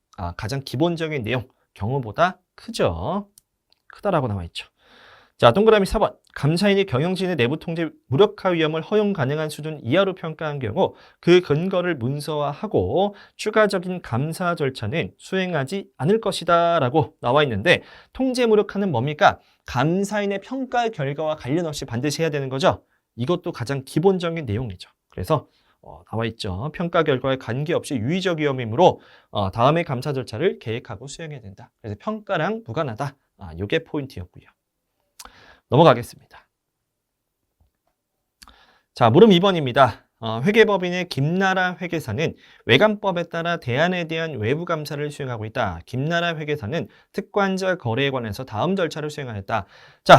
기본적인 내용, 경우보다 크죠. 크다라고 나와 있죠. 자, 동그라미 4번. 감사인이 경영진의 내부 통제 무력화 위험을 허용 가능한 수준 이하로 평가한 경우 그 근거를 문서화하고 추가적인 감사 절차는 수행하지 않을 것이다 라고 나와 있는데, 통제 무력화는 뭡니까? 감사인의 평가 결과와 관련 없이 반드시 해야 되는 거죠. 이것도 가장 기본적인 내용이죠. 그래서 나와 있죠. 평가 결과에 관계없이 유의적 위험이므로 다음의 감사 절차를 계획하고 수행해야 된다. 그래서 평가랑 무관하다. 이게 포인트였고요. 넘어가겠습니다. 자, 물음 2번입니다. 회계법인의 김나라 회계사는 외감법에 따라 대안에 대한 외부 감사를 수행하고 있다. 김나라 회계사는 특관자 거래에 관해서 다음 절차를 수행하였다. 자,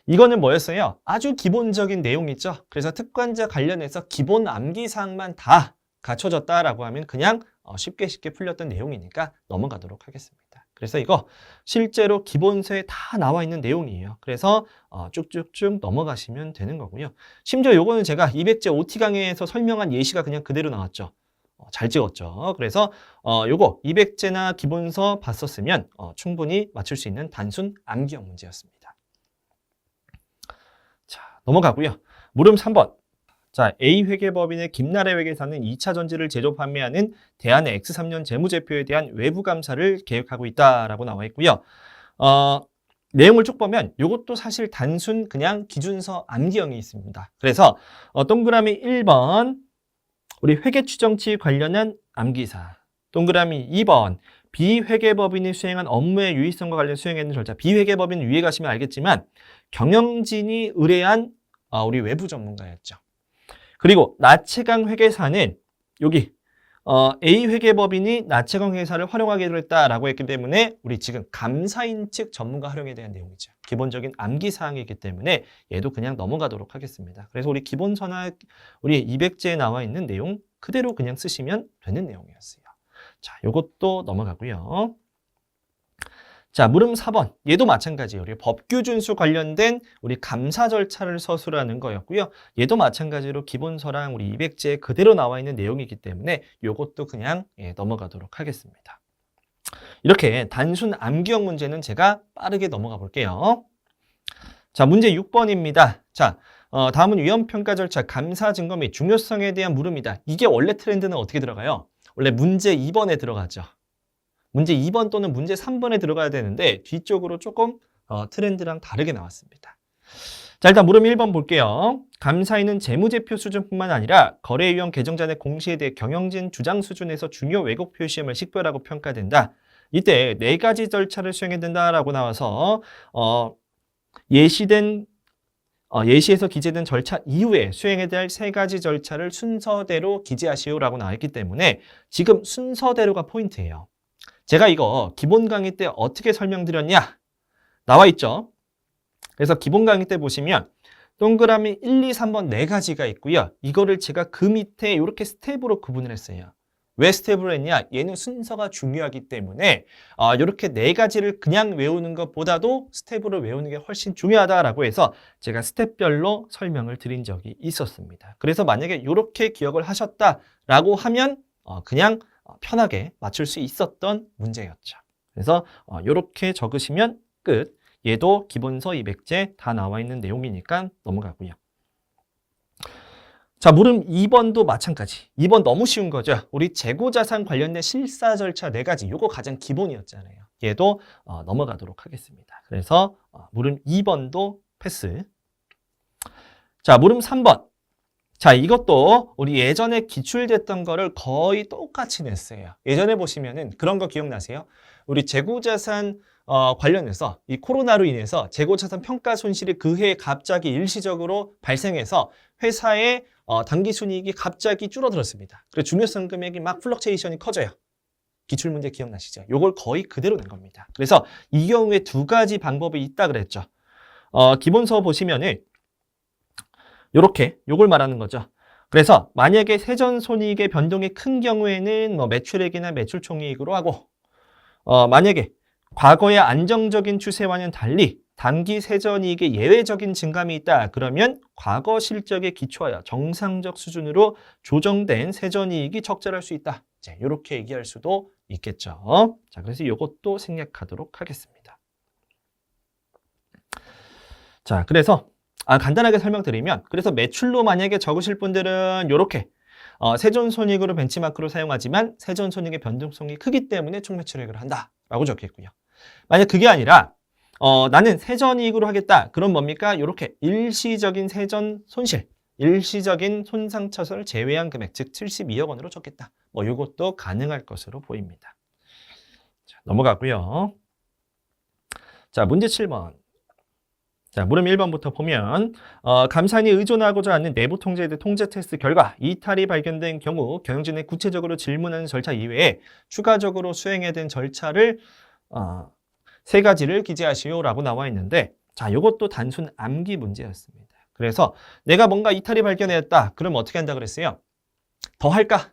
이거는 뭐였어요? 아주 기본적인 내용이죠. 그래서 특관자 관련해서 기본 암기사항만 다 갖춰졌다라고 하면 그냥 쉽게 풀렸던 내용이니까 넘어가도록 하겠습니다. 그래서 이거 실제로 기본서에 다 나와 있는 내용이에요. 그래서 쭉쭉쭉 넘어가시면 되는 거고요. 심지어 요거는 제가 200제 OT 강의에서 설명한 예시가 그냥 그대로 나왔죠. 잘 찍었죠. 그래서 요거 200제나 기본서 봤었으면 충분히 맞출 수 있는 단순 암기형 문제였습니다. 자, 넘어가고요. 물음 3번. 자, A 회계법인의 김나래 회계사는 2차 전지를 제조 판매하는 대한의 X3년 재무제표에 대한 외부 감사를 계획하고 있다라고 나와 있고요. 내용을 쭉 보면 이것도 사실 단순 그냥 기준서 암기형이 있습니다. 그래서 동그라미 1번 우리 회계추정치 관련한 암기사, 동그라미 2번 비회계법인이 수행한 업무의 유의성과 관련 수행하는 절차. 비회계법인 위에 가시면 알겠지만 경영진이 의뢰한 우리 외부 전문가였죠. 그리고 나채강 회계사는 여기 A 회계법인이 나채강 회계사를 활용하기로 했다라고 했기 때문에 우리 지금 감사인 측 전문가 활용에 대한 내용이죠. 기본적인 암기사항이기 때문에 얘도 그냥 넘어가도록 하겠습니다. 그래서 우리 기본서나 우리 200제에 나와 있는 내용 그대로 그냥 쓰시면 되는 내용이었어요. 자, 요것도 넘어가고요. 자, 물음 4번. 얘도 마찬가지예요. 우리 법규 준수 관련된 우리 감사 절차를 서술하는 거였고요. 얘도 마찬가지로 기본서랑 우리 200제에 그대로 나와 있는 내용이기 때문에 요것도 그냥 넘어가도록 하겠습니다. 이렇게 단순 암기형 문제는 제가 빠르게 넘어가 볼게요. 자, 문제 6번입니다. 자, 다음은 위험평가 절차, 감사 증거 및 중요성에 대한 물음이다. 이게 원래 트렌드는 어떻게 들어가요? 원래 문제 2번에 들어가죠. 문제 2번 또는 문제 3번에 들어가야 되는데 뒤쪽으로 조금 트렌드랑 다르게 나왔습니다. 자, 일단 물음 1번 볼게요. 감사인은 재무제표 수준뿐만 아니라 거래위원 개정자 내 공시에 대해 경영진 주장 수준에서 중요 왜곡 표시임을 식별하고 평가된다. 이때 4가지 절차를 수행해야 된다라고 나와서 예시에서 기재된 절차 이후에 수행해야 될 3가지 절차를 순서대로 기재하시오라고 나와 있기 때문에 지금 순서대로가 포인트예요. 제가 이거 기본 강의 때 어떻게 설명드렸냐? 나와 있죠. 그래서 기본 강의 때 보시면 동그라미 1, 2, 3번 4가지가 있고요. 이거를 제가 그 밑에 이렇게 스텝으로 구분을 했어요. 왜 스텝으로 했냐? 얘는 순서가 중요하기 때문에 이렇게 4가지를 그냥 외우는 것보다도 스텝으로 외우는 게 훨씬 중요하다라고 해서 제가 스텝별로 설명을 드린 적이 있었습니다. 그래서 만약에 이렇게 기억을 하셨다라고 하면 그냥 편하게 맞출 수 있었던 문제였죠. 그래서 이렇게 적으시면 끝. 얘도 기본서 200제 다 나와 있는 내용이니까 넘어가고요. 자, 물음 2번도 마찬가지. 2번 너무 쉬운 거죠. 우리 재고자산 관련된 실사 절차 4가지. 요거 가장 기본이었잖아요. 얘도 넘어가도록 하겠습니다. 그래서 물음 2번도 패스. 자, 물음 3번. 자, 이것도 우리 예전에 기출됐던 거를 거의 똑같이 냈어요. 예전에 보시면은 그런 거 기억나세요? 우리 재고자산 관련해서 이 코로나로 인해서 재고자산 평가 손실이 그 해에 갑자기 일시적으로 발생해서 회사의 당기순이익이 갑자기 줄어들었습니다. 그래서 중요성 금액이 막 플럭체이션이 커져요. 기출문제 기억나시죠? 요걸 거의 그대로 낸 겁니다. 그래서 이 경우에 2가지 방법이 있다 그랬죠. 기본서 보시면은 요렇게 요걸 말하는 거죠. 그래서 만약에 세전손익의 변동이 큰 경우에는 뭐 매출액이나 매출총이익으로 하고 만약에 과거의 안정적인 추세와는 달리 단기 세전이익의 예외적인 증감이 있다. 그러면 과거 실적에 기초하여 정상적 수준으로 조정된 세전이익이 적절할 수 있다. 이렇게 얘기할 수도 있겠죠. 자, 그래서 이것도 생략하도록 하겠습니다. 자, 그래서 간단하게 설명드리면 그래서 매출로 만약에 적으실 분들은 이렇게 세전손익으로 벤치마크로 사용하지만 세전손익의 변동성이 크기 때문에 총매출액을 한다라고 적겠고요. 만약 그게 아니라 나는 세전이익으로 하겠다. 그럼 뭡니까? 이렇게 일시적인 세전 손실, 일시적인 손상차손을 제외한 금액, 즉 72억 원으로 적겠다. 뭐 이것도 가능할 것으로 보입니다. 자, 넘어가고요. 자, 문제 7번. 자, 물음 1번부터 보면 감사인이 의존하고자 하는 내부 통제에 대해 통제 테스트 결과 이탈이 발견된 경우 경영진에 구체적으로 질문하는 절차 이외에 추가적으로 수행해야 되는 절차를 세 가지를 기재하시오라고 나와 있는데, 자, 이것도 단순 암기 문제였습니다. 그래서 내가 뭔가 이탈이 발견했다. 그럼 어떻게 한다 그랬어요? 더 할까?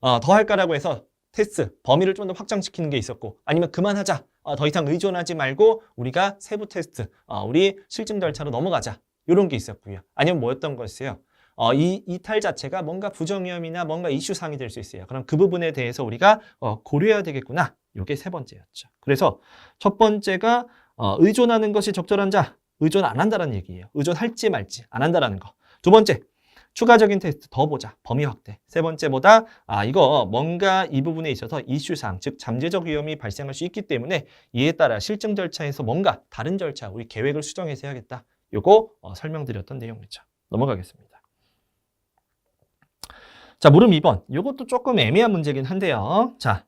더 할까라고 해서 테스트 범위를 좀 더 확장시키는 게 있었고, 아니면 그만하자. 더 이상 의존하지 말고 우리가 세부 테스트, 우리 실증 절차로 넘어가자. 이런 게 있었고요. 아니면 뭐였던 거였어요? 이 이탈 자체가 뭔가 부정위험이나 뭔가 이슈상이 될 수 있어요. 그럼 그 부분에 대해서 우리가 고려해야 되겠구나. 이게 세 번째였죠. 그래서 첫 번째가 의존하는 것이 적절한 자, 의존 안 한다는 얘기예요. 의존할지 말지 안 한다라는 거. 두 번째, 추가적인 테스트 더 보자. 범위 확대. 세 번째보다 이거 뭔가 이 부분에 있어서 이슈상, 즉 잠재적 위험이 발생할 수 있기 때문에 이에 따라 실증 절차에서 뭔가 다른 절차, 우리 계획을 수정해서 해야겠다. 요거 설명드렸던 내용이죠. 넘어가겠습니다. 자, 물음 2번. 요것도 조금 애매한 문제긴 한데요. 자,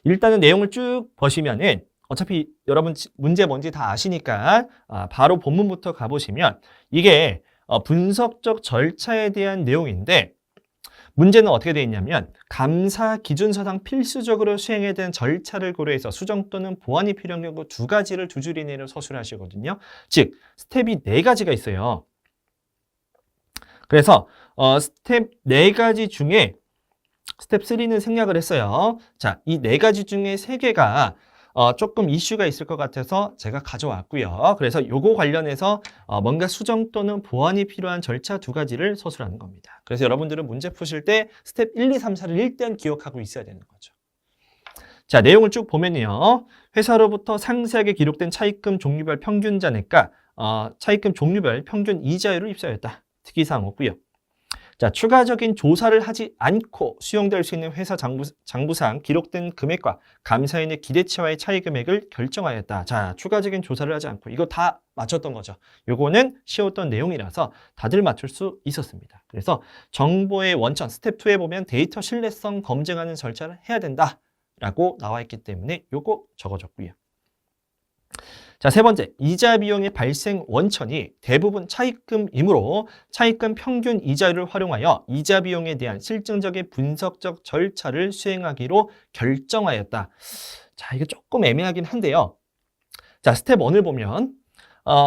일단은 내용을 쭉 보시면은 어차피 여러분 문제 뭔지 다 아시니까 바로 본문부터 가보시면 이게 분석적 절차에 대한 내용인데, 문제는 어떻게 되어 있냐면 감사 기준서상 필수적으로 수행해야 되는 절차를 고려해서 수정 또는 보완이 필요한 경우 두 가지를 두 줄 이내로 서술하시거든요. 즉 스텝이 네 가지가 있어요. 그래서 스텝 네 가지 중에 스텝 3는 생략을 했어요. 자, 이 네 가지 중에 세 개가 조금 이슈가 있을 것 같아서 제가 가져왔고요. 그래서 요거 관련해서 뭔가 수정 또는 보완이 필요한 절차 두 가지를 서술하는 겁니다. 그래서 여러분들은 문제 푸실 때 스텝 1, 2, 3, 4를 일단 기억하고 있어야 되는 거죠. 자, 내용을 쭉 보면요. 회사로부터 상세하게 기록된 차입금 종류별 평균 잔액과 차입금 종류별 평균 이자율을 입수하였다. 특이사항 없고요. 자, 추가적인 조사를 하지 않고 수용될 수 있는 회사 장부상 기록된 금액과 감사인의 기대치와의 차이 금액을 결정하였다. 자, 추가적인 조사를 하지 않고 이거 다 맞췄던 거죠. 요거는 쉬웠던 내용이라서 다들 맞출 수 있었습니다. 그래서 정보의 원천 스텝 2에 보면 데이터 신뢰성 검증하는 절차를 해야 된다라고 나와 있기 때문에 요거 적어줬고요. 자, 세 번째, 이자 비용의 발생 원천이 대부분 차입금이므로 차입금 평균 이자율을 활용하여 이자 비용에 대한 실증적인 분석적 절차를 수행하기로 결정하였다. 자, 이게 조금 애매하긴 한데요. 자, 스텝 1을 보면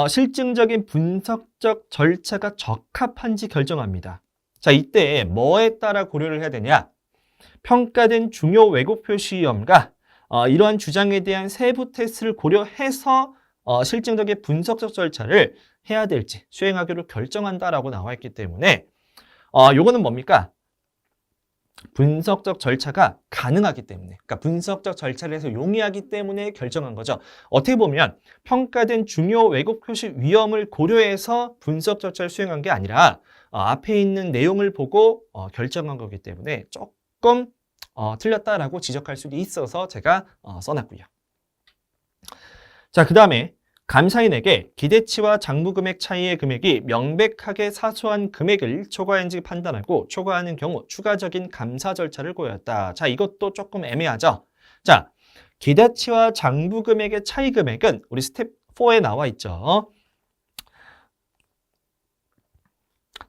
실증적인 분석적 절차가 적합한지 결정합니다. 자, 이때 뭐에 따라 고려를 해야 되냐? 평가된 중요 왜곡 표시 위험과 이러한 주장에 대한 세부 테스트를 고려해서 실증적인 분석적 절차를 해야 될지 수행하기로 결정한다라고 나와 있기 때문에 요거는 뭡니까? 분석적 절차가 가능하기 때문에, 그러니까 분석적 절차를 해서 용이하기 때문에 결정한 거죠. 어떻게 보면 평가된 중요 왜곡 표시 위험을 고려해서 분석 절차를 수행한 게 아니라 앞에 있는 내용을 보고 결정한 거기 때문에 조금 틀렸다라고 지적할 수도 있어서 제가 써놨고요. 자, 그 다음에 감사인에게 기대치와 장부금액 차이의 금액이 명백하게 사소한 금액을 초과했는지 판단하고 초과하는 경우 추가적인 감사 절차를 고였다. 자, 이것도 조금 애매하죠. 자, 기대치와 장부금액의 차이 금액은 우리 스텝 4에 나와 있죠.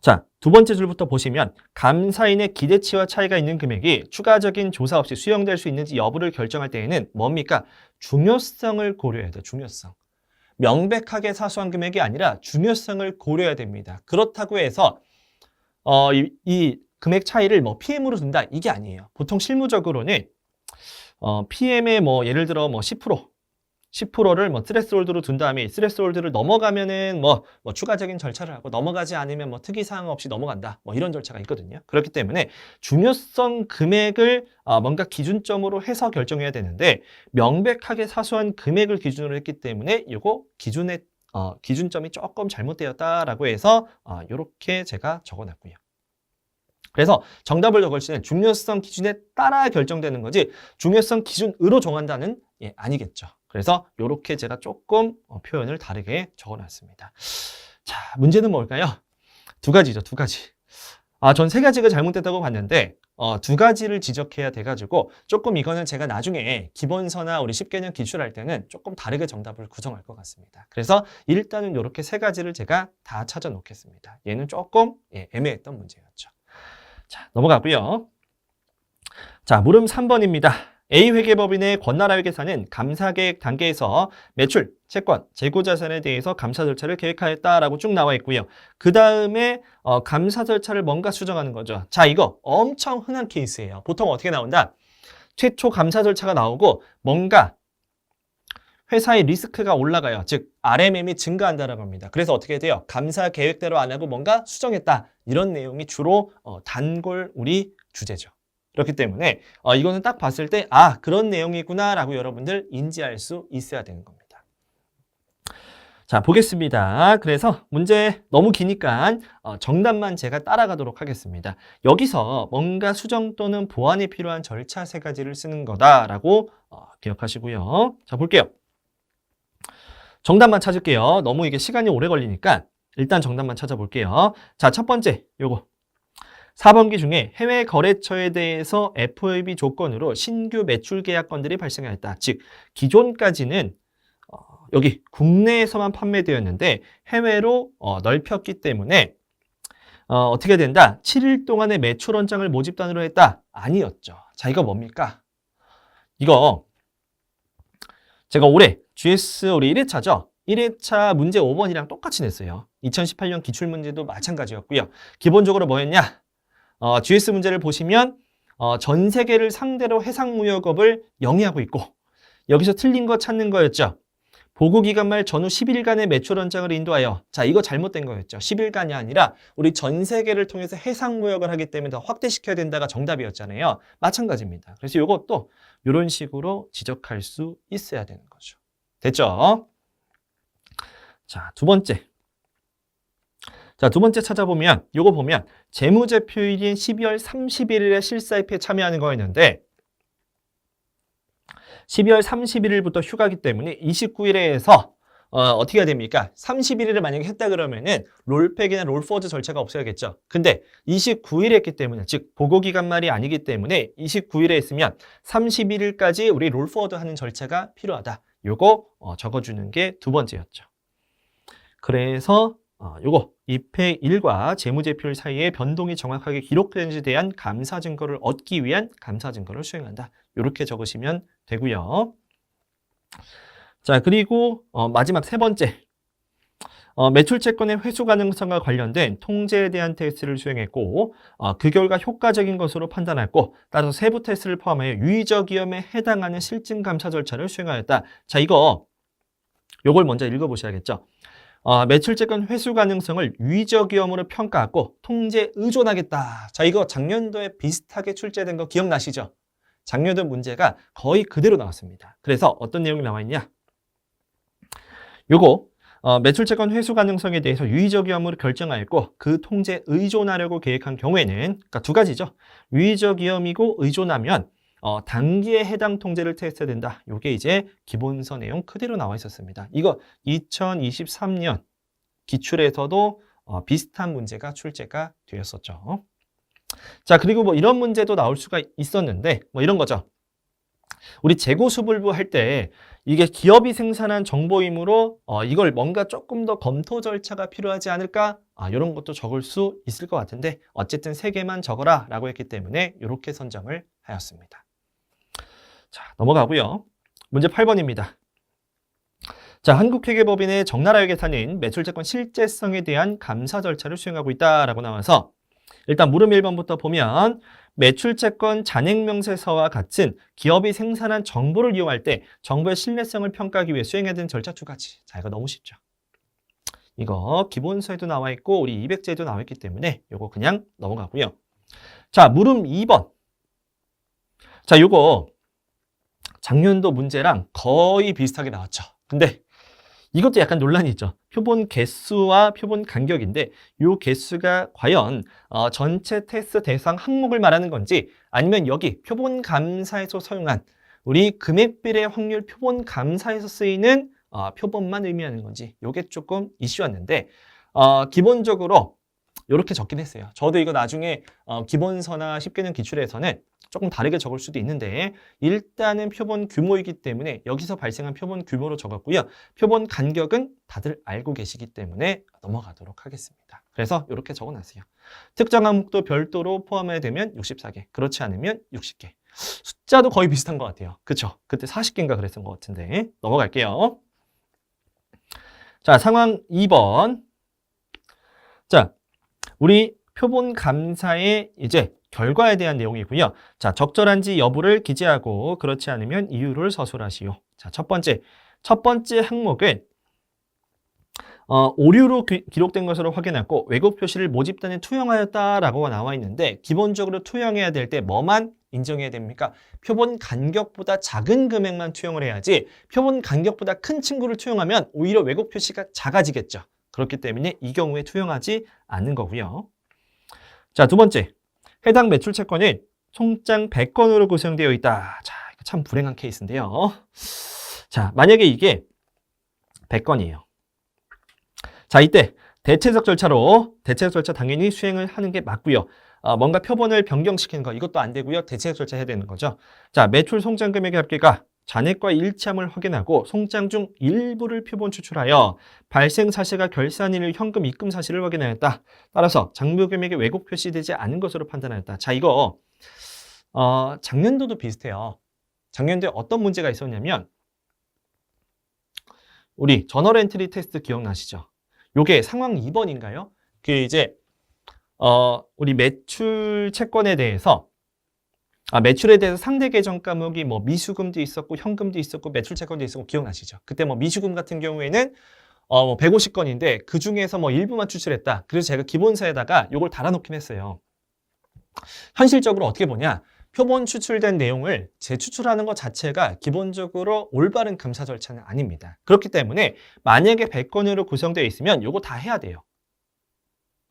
자, 두 번째 줄부터 보시면 감사인의 기대치와 차이가 있는 금액이 추가적인 조사 없이 수용될 수 있는지 여부를 결정할 때에는 뭡니까? 중요성을 고려해야 돼요. 중요성. 명백하게 사소한 금액이 아니라 중요성을 고려해야 됩니다. 그렇다고 해서 이 금액 차이를 뭐 PM으로 둔다 이게 아니에요. 보통 실무적으로는 PM의 뭐 예를 들어 뭐 10%를 뭐 스레스홀드로 둔 다음에 스레스홀드를 넘어가면은 뭐 추가적인 절차를 하고 넘어가지 않으면 뭐 특이사항 없이 넘어간다. 뭐 이런 절차가 있거든요. 그렇기 때문에 중요성 금액을 뭔가 기준점으로 해서 결정해야 되는데 명백하게 사소한 금액을 기준으로 했기 때문에 이거 기준점이 조금 잘못되었다라고 해서 이렇게 제가 적어놨고요. 그래서 정답을 적을 때는 중요성 기준에 따라 결정되는 거지 중요성 기준으로 정한다는 아니겠죠. 그래서 이렇게 제가 조금 표현을 다르게 적어놨습니다. 자, 문제는 뭘까요? 두 가지죠, 두 가지. 전 세 가지가 잘못됐다고 봤는데 두 가지를 지적해야 돼가지고 조금 이거는 제가 나중에 기본서나 우리 10개년 기출할 때는 조금 다르게 정답을 구성할 것 같습니다. 그래서 일단은 이렇게 세 가지를 제가 다 찾아 놓겠습니다. 얘는 조금 애매했던 문제였죠. 자, 넘어가고요. 자, 물음 3번입니다. A회계법인의 권나라 회계사는 감사계획 단계에서 매출, 채권, 재고자산에 대해서 감사 절차를 계획하였다라고 쭉 나와 있고요. 그 다음에 감사 절차를 뭔가 수정하는 거죠. 자, 이거 엄청 흔한 케이스예요. 보통 어떻게 나온다? 최초 감사 절차가 나오고 뭔가 회사의 리스크가 올라가요. 즉 RMM이 증가한다라고 합니다. 그래서 어떻게 돼요? 감사 계획대로 안 하고 뭔가 수정했다. 이런 내용이 주로 단골 우리 주제죠. 그렇기 때문에 이거는 딱 봤을 때 그런 내용이구나 라고 여러분들 인지할 수 있어야 되는 겁니다. 자, 보겠습니다. 그래서 문제 너무 기니까 정답만 제가 따라가도록 하겠습니다. 여기서 뭔가 수정 또는 보완이 필요한 절차 세 가지를 쓰는 거다라고 기억하시고요. 자, 볼게요. 정답만 찾을게요. 너무 이게 시간이 오래 걸리니까 일단 정답만 찾아볼게요. 자, 첫 번째 요거. 4번기 중에 해외 거래처에 대해서 FOB 조건으로 신규 매출 계약건들이 발생하였다. 즉 기존까지는 여기 국내에서만 판매되었는데 해외로 넓혔기 때문에 어떻게 된다? 7일 동안의 매출 원장을 모집단으로 했다? 아니었죠. 자, 이거 뭡니까? 이거 제가 올해 GS 우리 1회차죠. 1회차 문제 5번이랑 똑같이 냈어요. 2018년 기출문제도 마찬가지였고요. 기본적으로 뭐였냐? GS 문제를 보시면 전 세계를 상대로 해상무역업을 영위하고 있고 여기서 틀린 거 찾는 거였죠. 보고기간 말 전후 10일간의 매출 원장을 인도하여 자 이거 잘못된 거였죠. 10일간이 아니라 우리 전 세계를 통해서 해상무역을 하기 때문에 더 확대시켜야 된다가 정답이었잖아요. 마찬가지입니다. 그래서 이것도 이런 식으로 지적할 수 있어야 되는 거죠. 됐죠? 자, 두 번째. 자, 두 번째 찾아보면 요거 보면 재무제표일인 12월 31일에 실사입회에 참여하는 거였는데 12월 31일부터 휴가기 때문에 29일에서 어떻게 해야 됩니까? 31일을 만약에 했다 그러면은 롤팩이나 롤포워드 절차가 없어야겠죠. 근데 29일에 했기 때문에 즉 보고기간 말이 아니기 때문에 29일에 했으면 31일까지 우리 롤포워드 하는 절차가 필요하다. 요거 적어주는 게 두 번째였죠. 그래서 요거 입회일과 재무제표일 사이에 변동이 정확하게 기록되는지에 대한 감사 증거를 얻기 위한 감사 증거를 수행한다. 이렇게 적으시면 되고요. 자, 그리고 마지막 세 번째. 매출채권의 회수 가능성과 관련된 통제에 대한 테스트를 수행했고 그 결과 효과적인 것으로 판단했고 따라서 세부 테스트를 포함하여 유의적 위험에 해당하는 실증 감사 절차를 수행하였다. 자, 요걸 먼저 읽어보셔야겠죠. 매출채권 회수 가능성을 유의적 위험으로 평가하고 통제에 의존하겠다. 자, 이거 작년도에 비슷하게 출제된 거 기억나시죠? 작년도 문제가 거의 그대로 나왔습니다. 그래서 어떤 내용이 나와 있냐? 요거 매출채권 회수 가능성에 대해서 유의적 위험으로 결정하였고 그 통제에 의존하려고 계획한 경우에는 그러니까 두 가지죠. 유의적 위험이고 의존하면 단기에 해당 통제를 테스트해야 된다. 이게 이제 기본서 내용 그대로 나와 있었습니다. 이거 2023년 기출에서도 비슷한 문제가 출제가 되었었죠. 자, 그리고 뭐 이런 문제도 나올 수가 있었는데 뭐 이런 거죠. 우리 재고수불부 할 때 이게 기업이 생산한 정보이므로 이걸 뭔가 조금 더 검토 절차가 필요하지 않을까? 이런 것도 적을 수 있을 것 같은데 어쨌든 3개만 적어라 라고 했기 때문에 이렇게 선정을 하였습니다. 자, 넘어가고요. 문제 8번입니다. 자, 한국회계법인의 정나라 회계사는 매출채권 실제성에 대한 감사 절차를 수행하고 있다라고 나와서 일단 물음 1번부터 보면 매출채권 잔액명세서와 같은 기업이 생산한 정보를 이용할 때 정보의 신뢰성을 평가하기 위해 수행해야 되는 절차 두 가지. 자, 이거 너무 쉽죠. 이거 기본서에도 나와 있고 우리 200제에도 나와 있기 때문에 이거 그냥 넘어가고요. 자, 물음 2번. 자, 요거 작년도 문제랑 거의 비슷하게 나왔죠. 근데 이것도 약간 논란이 있죠. 표본 개수와 표본 간격인데 이 개수가 과연 전체 테스트 대상 항목을 말하는 건지 아니면 여기 표본 감사에서 사용한 우리 금액비례 확률 표본 감사에서 쓰이는 표본만 의미하는 건지 이게 조금 이슈였는데 기본적으로 이렇게 적긴 했어요. 저도 이거 나중에 기본서나 10개년 기출에서는 조금 다르게 적을 수도 있는데 일단은 표본 규모이기 때문에 여기서 발생한 표본 규모로 적었고요. 표본 간격은 다들 알고 계시기 때문에 넘어가도록 하겠습니다. 그래서 이렇게 적어놨어요. 특정 항목도 별도로 포함해야 되면 64개, 그렇지 않으면 60개. 숫자도 거의 비슷한 것 같아요. 그쵸? 그때 40개인가 그랬던 것 같은데 넘어갈게요. 자, 상황 2번. 자, 우리 표본 감사의 이제 결과에 대한 내용이고요. 자, 적절한지 여부를 기재하고 그렇지 않으면 이유를 서술하시오. 자, 첫 번째 항목은 오류로 기록된 것으로 확인했고 왜곡 표시를 모집단에 투영하였다라고 나와 있는데 기본적으로 투영해야 될 때 뭐만 인정해야 됩니까? 표본 간격보다 작은 금액만 투영을 해야지 표본 간격보다 큰 친구를 투영하면 오히려 왜곡 표시가 작아지겠죠. 그렇기 때문에 이 경우에 투영하지 않는 거고요. 자, 두 번째. 해당 매출 채권은 총장 100건으로 구성되어 있다. 자, 이거 참 불행한 케이스인데요. 자, 만약에 이게 100건이에요. 자, 이때 대체적 절차 당연히 수행을 하는 게 맞고요. 뭔가 표본을 변경시키는 거 이것도 안 되고요. 대체적 절차 해야 되는 거죠. 자, 매출 송장 금액의 합계가 잔액과 일치함을 확인하고 송장 중 일부를 표본 추출하여 발생 사실과 결산일 현금 입금 사실을 확인하였다. 따라서 장부 금액이 왜곡 표시되지 않은 것으로 판단하였다. 자, 이거 작년도도 비슷해요. 작년도에 어떤 문제가 있었냐면 우리 저널 엔트리 테스트 기억나시죠? 요게 상황 2번인가요? 그 이제 우리 매출 채권에 대해서 매출에 대해서 상대 계정 과목이 뭐 미수금도 있었고 현금도 있었고 매출 채권도 있었고 기억나시죠? 그때 뭐 미수금 같은 경우에는 150건인데 그 중에서 뭐 일부만 추출했다. 그래서 제가 기본서에다가 요걸 달아놓긴 했어요. 현실적으로 어떻게 보냐? 표본 추출된 내용을 재추출하는 것 자체가 기본적으로 올바른 감사 절차는 아닙니다. 그렇기 때문에 만약에 100건으로 구성되어 있으면 요거 다 해야 돼요.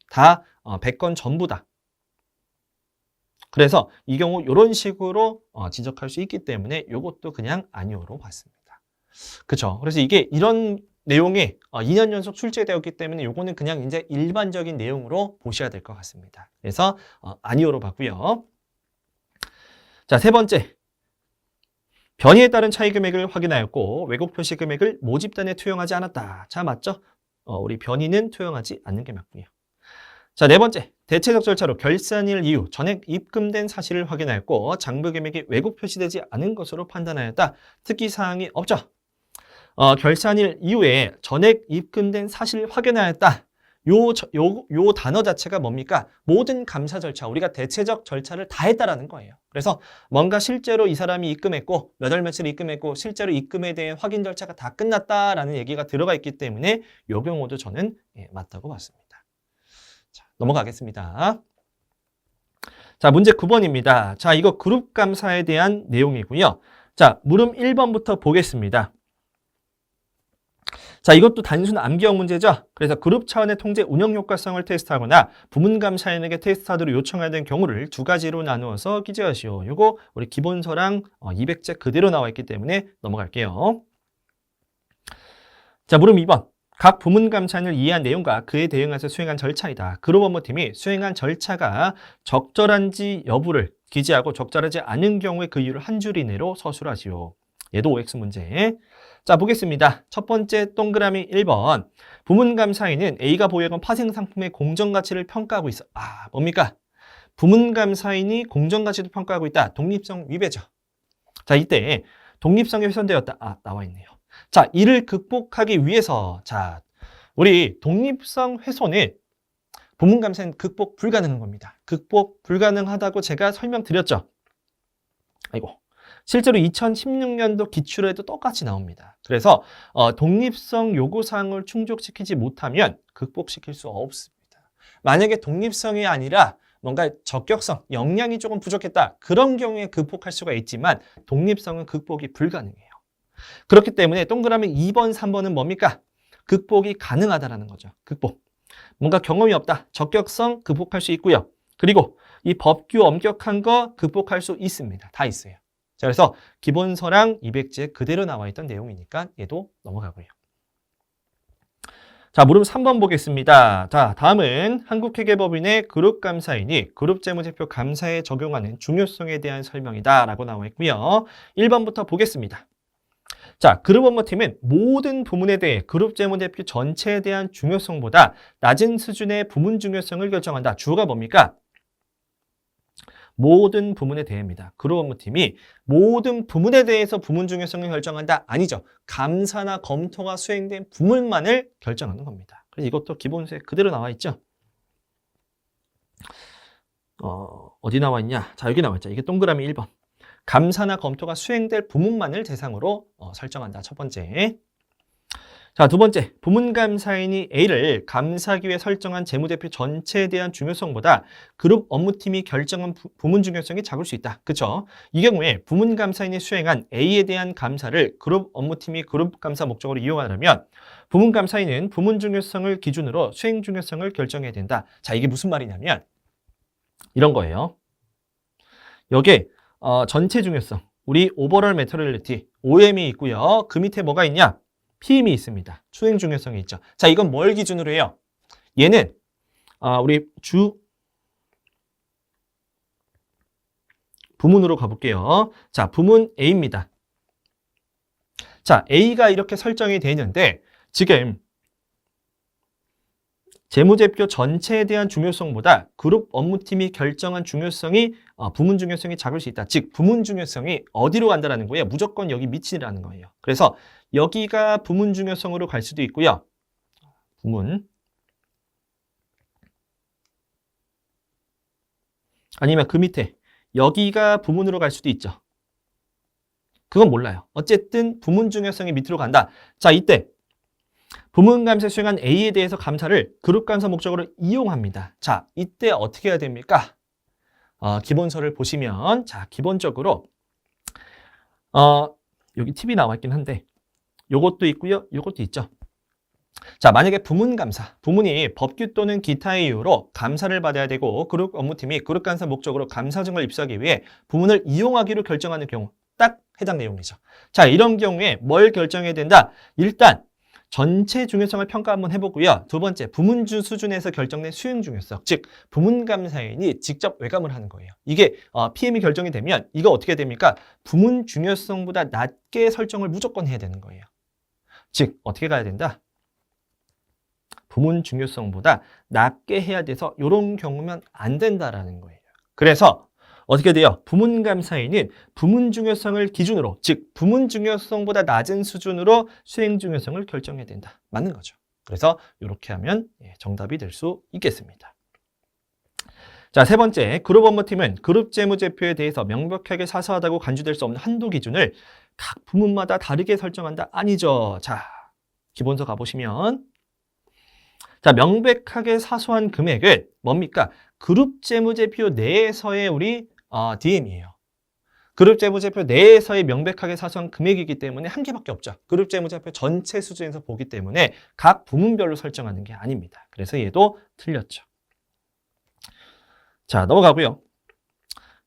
다 100건 전부 다. 그래서 이 경우 이런 식으로 지적할 수 있기 때문에 이것도 그냥 아니오로 봤습니다. 그렇죠? 그래서 이게 이런 내용이 2년 연속 출제되었기 때문에 이거는 그냥 이제 일반적인 내용으로 보셔야 될 것 같습니다. 그래서 아니오로 봤고요. 자, 세 번째. 변이에 따른 차이 금액을 확인하였고 왜곡 표시 금액을 모집단에 투영하지 않았다. 자, 맞죠? 우리 변이는 투영하지 않는 게 맞고요. 자, 네 번째. 대체적 절차로 결산일 이후 전액 입금된 사실을 확인하였고 장부 금액이 왜곡 표시되지 않은 것으로 판단하였다. 특이사항이 없죠. 결산일 이후에 전액 입금된 사실을 확인하였다. 요 단어 자체가 뭡니까? 모든 감사 절차, 우리가 대체적 절차를 다 했다라는 거예요. 그래서 뭔가 실제로 이 사람이 입금했고 몇 월 며칠 입금했고 실제로 입금에 대한 확인 절차가 다 끝났다라는 얘기가 들어가 있기 때문에 요 경우도 저는 맞다고 봤습니다. 자, 넘어가겠습니다. 자, 문제 9번입니다. 자, 이거 그룹 감사에 대한 내용이고요. 자, 물음 1번부터 보겠습니다. 자, 이것도 단순 암기형 문제죠. 그래서 그룹 차원의 통제 운영 효과성을 테스트하거나 부문 감사인에게 테스트하도록 요청해야 되는 경우를 두 가지로 나누어서 기재하시오. 요거 우리 기본서랑 200제 그대로 나와 있기 때문에 넘어갈게요. 자, 물음 2번. 각 부문 감사인을 이해한 내용과 그에 대응해서 수행한 절차이다. 그룹 업무팀이 수행한 절차가 적절한지 여부를 기재하고 적절하지 않은 경우에 그 이유를 한 줄 이내로 서술하시오. 얘도 OX 문제. 자, 보겠습니다. 첫 번째 동그라미 1번. 부문 감사인은 A가 보유한 파생 상품의 공정 가치를 평가하고 있어. 뭡니까? 부문 감사인이 공정 가치도 평가하고 있다. 독립성 위배죠. 자, 이때 독립성이 훼손되었다. 나와 있네요. 자, 이를 극복하기 위해서 자, 우리 독립성 훼손을 부문감사는 극복 불가능한 겁니다. 극복 불가능하다고 제가 설명드렸죠. 아이고. 실제로 2016년도 기출에도 똑같이 나옵니다. 그래서 독립성 요구사항을 충족시키지 못하면 극복시킬 수 없습니다. 만약에 독립성이 아니라 뭔가 적격성, 역량이 조금 부족했다. 그런 경우에 극복할 수가 있지만 독립성은 극복이 불가능해요. 그렇기 때문에 동그라미 2번, 3번은 뭡니까? 극복이 가능하다라는 거죠. 극복. 뭔가 경험이 없다. 적격성 극복할 수 있고요. 그리고 이 법규 엄격한 거 극복할 수 있습니다. 다 있어요. 자, 그래서 기본서랑 200지에 그대로 나와 있던 내용이니까 얘도 넘어가고요. 자, 물음 3번 보겠습니다. 자, 다음은 한국회계법인의 그룹감사인이 그룹재무제표 감사에 적용하는 중요성에 대한 설명이다 라고 나와 있고요. 1번부터 보겠습니다. 자, 그룹 업무팀은 모든 부문에 대해 그룹재무제표 전체에 대한 중요성보다 낮은 수준의 부문 중요성을 결정한다. 주어가 뭡니까? 모든 부문에 대해입니다. 그룹 업무팀이 모든 부문에 대해서 부문 중요성을 결정한다? 아니죠. 감사나 검토가 수행된 부문만을 결정하는 겁니다. 그래서 이것도 기본서에 그대로 나와 있죠. 어디 나와 있냐? 자, 여기 나와 있죠. 이게 동그라미 1번. 감사나 검토가 수행될 부문만을 대상으로 설정한다. 첫 번째. 자, 두 번째. 부문감사인이 A를 감사하기 위해 설정한 재무제표 전체에 대한 중요성보다 그룹 업무팀이 결정한 부문 중요성이 작을 수 있다. 그렇죠? 이 경우에 부문감사인이 수행한 A에 대한 감사를 그룹 업무팀이 그룹 감사 목적으로 이용하려면 부문감사인은 부문 중요성을 기준으로 수행 중요성을 결정해야 된다. 자, 이게 무슨 말이냐면 이런 거예요. 여기에 전체 중요성, 우리 오버럴 매터리얼리티, OM이 있고요. 그 밑에 뭐가 있냐? PM이 있습니다. 수행 중요성이 있죠. 자, 이건 뭘 기준으로 해요? 얘는 우리 부문으로 가볼게요. 자, 부문 A입니다. 자, A가 이렇게 설정이 되는데 지금 재무제표 전체에 대한 중요성보다 그룹 업무팀이 결정한 중요성이 부문 중요성이 작을 수 있다. 즉 부문 중요성이 어디로 간다는 거예요? 무조건 여기 밑이라는 거예요. 그래서 여기가 부문 중요성으로 갈 수도 있고요. 부문 아니면 그 밑에 여기가 부문으로 갈 수도 있죠. 그건 몰라요. 어쨌든 부문 중요성이 밑으로 간다. 자, 이때 부문 감사 수행한 A에 대해서 감사를 그룹 감사 목적으로 이용합니다. 자, 이때 어떻게 해야 됩니까? 기본서를 보시면 자, 기본적으로 여기 팁이 나와 있긴 한데 요것도 있고요. 요것도 있죠. 자, 만약에 부문 감사, 부문이 법규 또는 기타의 이유로 감사를 받아야 되고 그룹 업무팀이 그룹 감사 목적으로 감사 증거를 입수하기 위해 부문을 이용하기로 결정하는 경우 딱 해당 내용이죠. 자, 이런 경우에 뭘 결정해야 된다? 일단 전체 중요성을 평가 한번 해보고요. 두 번째, 부문주 수준에서 결정된 수행 중요성, 즉 부문감사인이 직접 외감을 하는 거예요. 이게 PM이 결정이 되면 이거 어떻게 됩니까? 부문 중요성보다 낮게 설정을 무조건 해야 되는 거예요. 즉 어떻게 가야 된다? 부문 중요성보다 낮게 해야 돼서 이런 경우면 안 된다라는 거예요. 그래서 어떻게 돼요? 부문감사인은 부문 중요성을 기준으로, 즉 부문 중요성보다 낮은 수준으로 수행 중요성을 결정해야 된다. 맞는 거죠. 그래서 이렇게 하면 정답이 될 수 있겠습니다. 자, 세 번째, 그룹 업무팀은 그룹 재무제표에 대해서 명백하게 사소하다고 간주될 수 없는 한도 기준을 각 부문마다 다르게 설정한다. 아니죠. 자, 기본서 가보시면 자, 명백하게 사소한 금액은 뭡니까? 그룹 재무제표 내에서의 우리 DM이에요. 그룹 재무제표 내에서의 명백하게 사소한 금액이기 때문에 한 개밖에 없죠. 그룹 재무제표 전체 수준에서 보기 때문에 각 부문별로 설정하는 게 아닙니다. 그래서 얘도 틀렸죠. 자, 넘어가고요.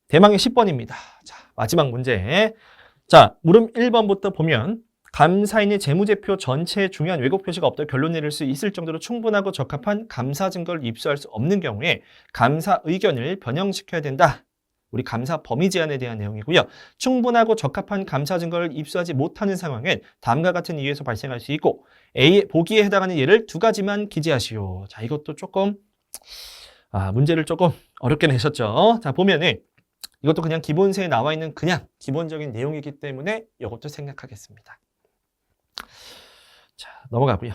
대망의 10번입니다. 자, 마지막 문제. 자, 물음 1번부터 보면 감사인이 재무제표 전체에 중요한 왜곡 표시가 없다고 결론 내릴 수 있을 정도로 충분하고 적합한 감사 증거를 입수할 수 없는 경우에 감사 의견을 변형시켜야 된다. 우리 감사 범위 제한에 대한 내용이고요. 충분하고 적합한 감사 증거를 입수하지 못하는 상황은 다음과 같은 이유에서 발생할 수 있고 보기에 해당하는 예를 두 가지만 기재하시오. 자, 이것도 조금 문제를 조금 어렵게 내셨죠. 자, 보면은 이것도 그냥 기본서에 나와 있는 그냥 기본적인 내용이기 때문에 이것도 생략하겠습니다. 자, 넘어가고요.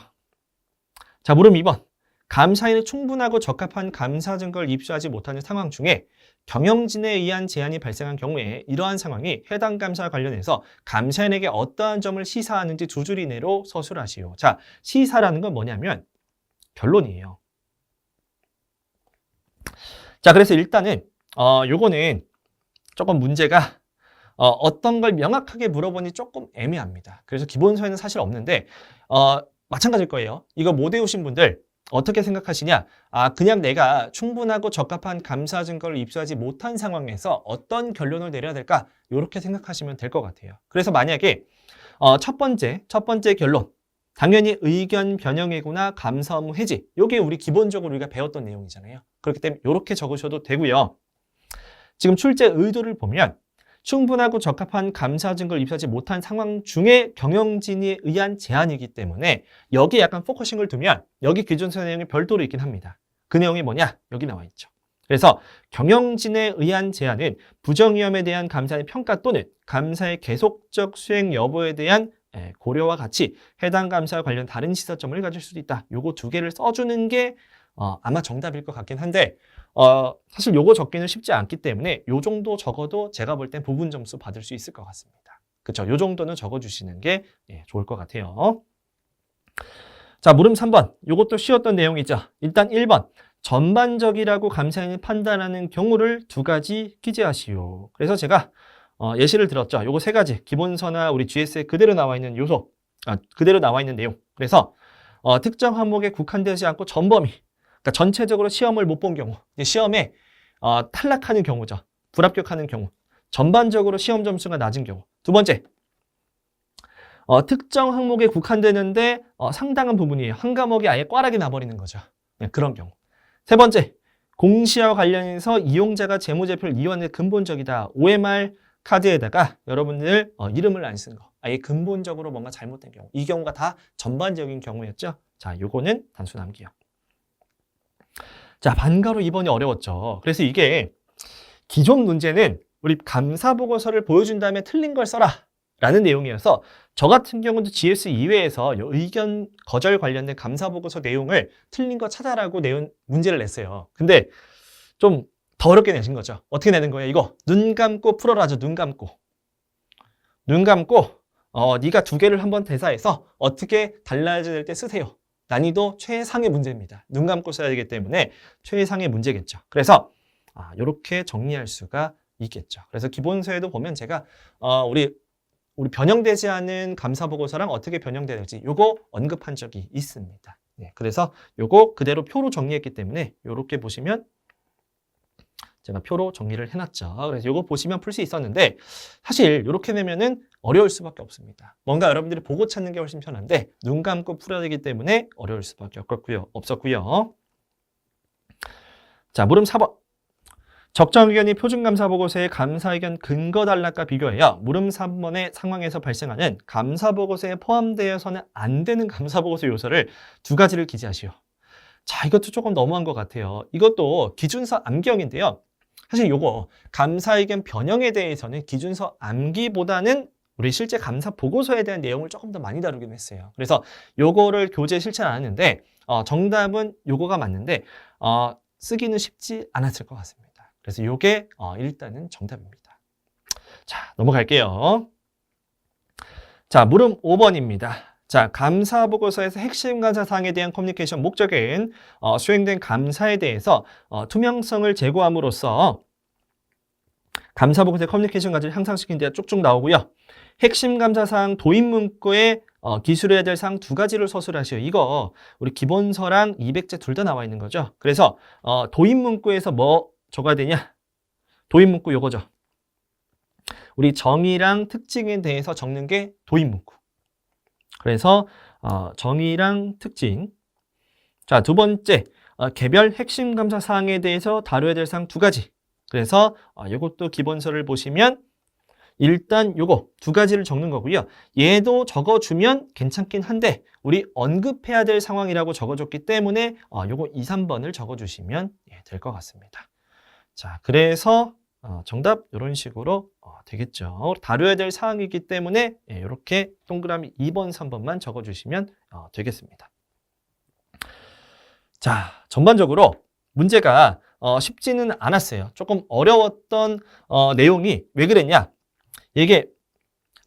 자, 물음 2번. 감사인이 충분하고 적합한 감사 증거를 입수하지 못하는 상황 중에 경영진에 의한 제한이 발생한 경우에 이러한 상황이 해당 감사와 관련해서 감사인에게 어떠한 점을 시사하는지 두 줄 이내로 서술하시오. 자, 시사라는 건 뭐냐면 결론이에요. 자, 그래서 일단은 요거는 조금 문제가 어떤 걸 명확하게 물어보니 조금 애매합니다. 그래서 기본서에는 사실 없는데 마찬가지일 거예요. 이거 못 외우신 분들 어떻게 생각하시냐? 그냥 내가 충분하고 적합한 감사 증거를 입수하지 못한 상황에서 어떤 결론을 내려야 될까? 이렇게 생각하시면 될 것 같아요. 그래서 만약에 첫 번째 결론, 당연히 의견 변형이거나 감사 업무 해지. 이게 우리 기본적으로 우리가 배웠던 내용이잖아요. 그렇기 때문에 이렇게 적으셔도 되고요. 지금 출제 의도를 보면 충분하고 적합한 감사 증거를 입수하지 못한 상황 중에 경영진에 의한 제한이기 때문에 여기에 약간 포커싱을 두면 여기 기준서 내용이 별도로 있긴 합니다. 그 내용이 뭐냐? 여기 나와 있죠. 그래서 경영진에 의한 제한은 부정위험에 대한 감사의 평가 또는 감사의 계속적 수행 여부에 대한 고려와 같이 해당 감사와 관련 다른 시사점을 가질 수도 있다. 요거 두 개를 써주는 게 아마 정답일 것 같긴 한데 사실 요거 적기는 쉽지 않기 때문에 요 정도 적어도 제가 볼 땐 부분 점수 받을 수 있을 것 같습니다. 그렇죠? 요 정도는 적어주시는 게 좋을 것 같아요. 자, 물음 3번. 요것도 쉬웠던 내용이죠. 일단 1번. 전반적이라고 감사인이 판단하는 경우를 두 가지 기재하시오. 그래서 제가 예시를 들었죠. 요거 세 가지. 기본서나 우리 GS에 그대로 나와 있는 요소, 그대로 나와 있는 내용. 그래서 특정 항목에 국한되지 않고 전범위, 그러니까 전체적으로 시험을 못 본 경우, 시험에 탈락하는 경우죠. 불합격하는 경우, 전반적으로 시험 점수가 낮은 경우. 두 번째, 특정 항목에 국한되는데 상당한 부분이 한 과목이 아예 꽈락이 나버리는 거죠. 그런 경우. 세 번째, 공시와 관련해서 이용자가 재무제표를 이용하는 게 근본적이다. OMR 카드에다가 여러분들 이름을 안 쓴 거. 아예 근본적으로 뭔가 잘못된 경우. 이 경우가 다 전반적인 경우였죠. 자, 요거는 단수 남기요. 자, 반가로 2번이 어려웠죠. 그래서 이게 기존 문제는 우리 감사 보고서를 보여준 다음에 틀린 걸 써라 라는 내용이어서 저 같은 경우도 GS 이외에서 의견 거절 관련된 감사 보고서 내용을 틀린 거 찾아라고 문제를 냈어요. 근데 좀 더 어렵게 내신 거죠. 어떻게 내는 거예요? 이거 눈 감고 풀어라죠. 눈 감고 네가 두 개를 한번 대사해서 어떻게 달라져야 될 때 쓰세요. 난이도 최상의 문제입니다. 눈 감고 써야 되기 때문에 최상의 문제겠죠. 그래서 이렇게 정리할 수가 있겠죠. 그래서 기본서에도 보면 제가 우리 변형되지 않은 감사 보고서랑 어떻게 변형돼야 될지 요거 언급한 적이 있습니다. 그래서 요거 그대로 표로 정리했기 때문에 이렇게 보시면 제가 표로 정리를 해놨죠. 그래서 요거 보시면 풀 수 있었는데 사실 이렇게 내면은 어려울 수밖에 없습니다. 뭔가 여러분들이 보고 찾는 게 훨씬 편한데 눈 감고 풀어야 되기 때문에 어려울 수밖에 없었고요. 자, 물음 4번. 적정 의견이 표준감사 보고서의 감사 의견 근거 단락과 비교하여 물음 3번의 상황에서 발생하는 감사 보고서에 포함되어서는 안 되는 감사 보고서 요소를 두 가지를 기재하시오. 자, 이것도 조금 너무한 것 같아요. 이것도 기준서 암기형인데요. 사실 요거 감사 의견 변형에 대해서는 기준서 암기보다는 우리 실제 감사 보고서에 대한 내용을 조금 더 많이 다루긴 했어요. 그래서 요거를 교재에 실천 안 했는데 정답은 요거가 맞는데 쓰기는 쉽지 않았을 것 같습니다. 그래서 요게 일단은 정답입니다. 자, 넘어갈게요. 자, 물음 5번입니다. 자, 감사 보고서에서 핵심 감사 사항에 대한 커뮤니케이션 목적은 수행된 감사에 대해서 투명성을 제고함으로써 감사 보고서의 커뮤니케이션 가치를 향상시키는 데 쭉쭉 나오고요. 핵심 감사 사항 도입 문구에 기술해야 될 사항 두 가지를 서술하시오. 이거 우리 기본서랑 200제 둘 다 나와 있는 거죠. 그래서 도입 문구에서 뭐 적어야 되냐? 도입 문구 요거죠. 우리 정의랑 특징에 대해서 적는 게 도입 문구. 그래서 정의랑 특징. 자, 두 번째, 개별 핵심 감사 사항에 대해서 다뤄야 될 사항 두 가지. 그래서 이것도 기본서를 보시면 일단 요거 두 가지를 적는 거고요. 얘도 적어주면 괜찮긴 한데 우리 언급해야 될 상황이라고 적어줬기 때문에 요거 2, 3번을 적어주시면 될 것 같습니다. 자, 그래서 정답 이런 식으로 되겠죠. 다뤄야 될 사항이기 때문에 이렇게 동그라미 2번, 3번만 적어주시면 되겠습니다. 자, 전반적으로 문제가 쉽지는 않았어요. 조금 어려웠던 내용이 왜 그랬냐? 이게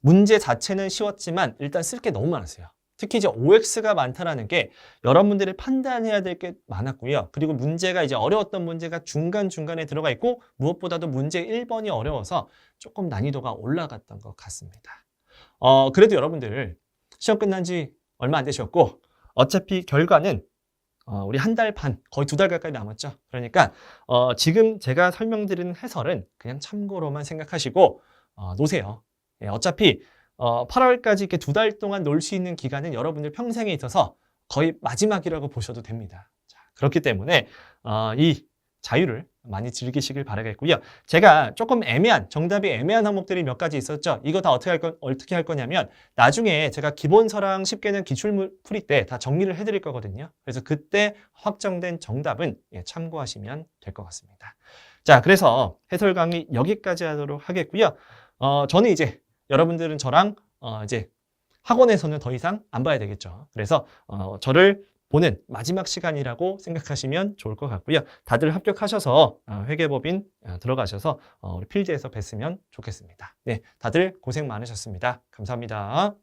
문제 자체는 쉬웠지만 일단 쓸 게 너무 많았어요. 특히 이제 OX가 많다라는 게 여러분들이 판단해야 될 게 많았고요. 그리고 문제가 이제 어려웠던 문제가 중간중간에 들어가 있고 무엇보다도 문제 1번이 어려워서 조금 난이도가 올라갔던 것 같습니다. 그래도 여러분들 시험 끝난 지 얼마 안 되셨고 어차피 결과는 우리 한 달 반, 거의 2달 가까이 남았죠. 그러니까 지금 제가 설명드리는 해설은 그냥 참고로만 생각하시고 노세요. 예, 어차피 8월까지 이렇게 2달 동안 놀 수 있는 기간은 여러분들 평생에 있어서 거의 마지막이라고 보셔도 됩니다. 자, 그렇기 때문에 이 자유를 많이 즐기시길 바라겠고요. 제가 조금 정답이 애매한 항목들이 몇 가지 있었죠. 이거 다 어떻게 할 거냐면 나중에 제가 기본서랑 쉽게는 기출물 풀이 때 다 정리를 해드릴 거거든요. 그래서 그때 확정된 정답은 참고하시면 될 것 같습니다. 자, 그래서 해설 강의 여기까지 하도록 하겠고요. 저는 이제 여러분들은 저랑 이제 학원에서는 더 이상 안 봐야 되겠죠. 그래서 저를 보는 마지막 시간이라고 생각하시면 좋을 것 같고요. 다들 합격하셔서 회계법인 들어가셔서 우리 필드에서 뵀으면 좋겠습니다. 네, 다들 고생 많으셨습니다. 감사합니다.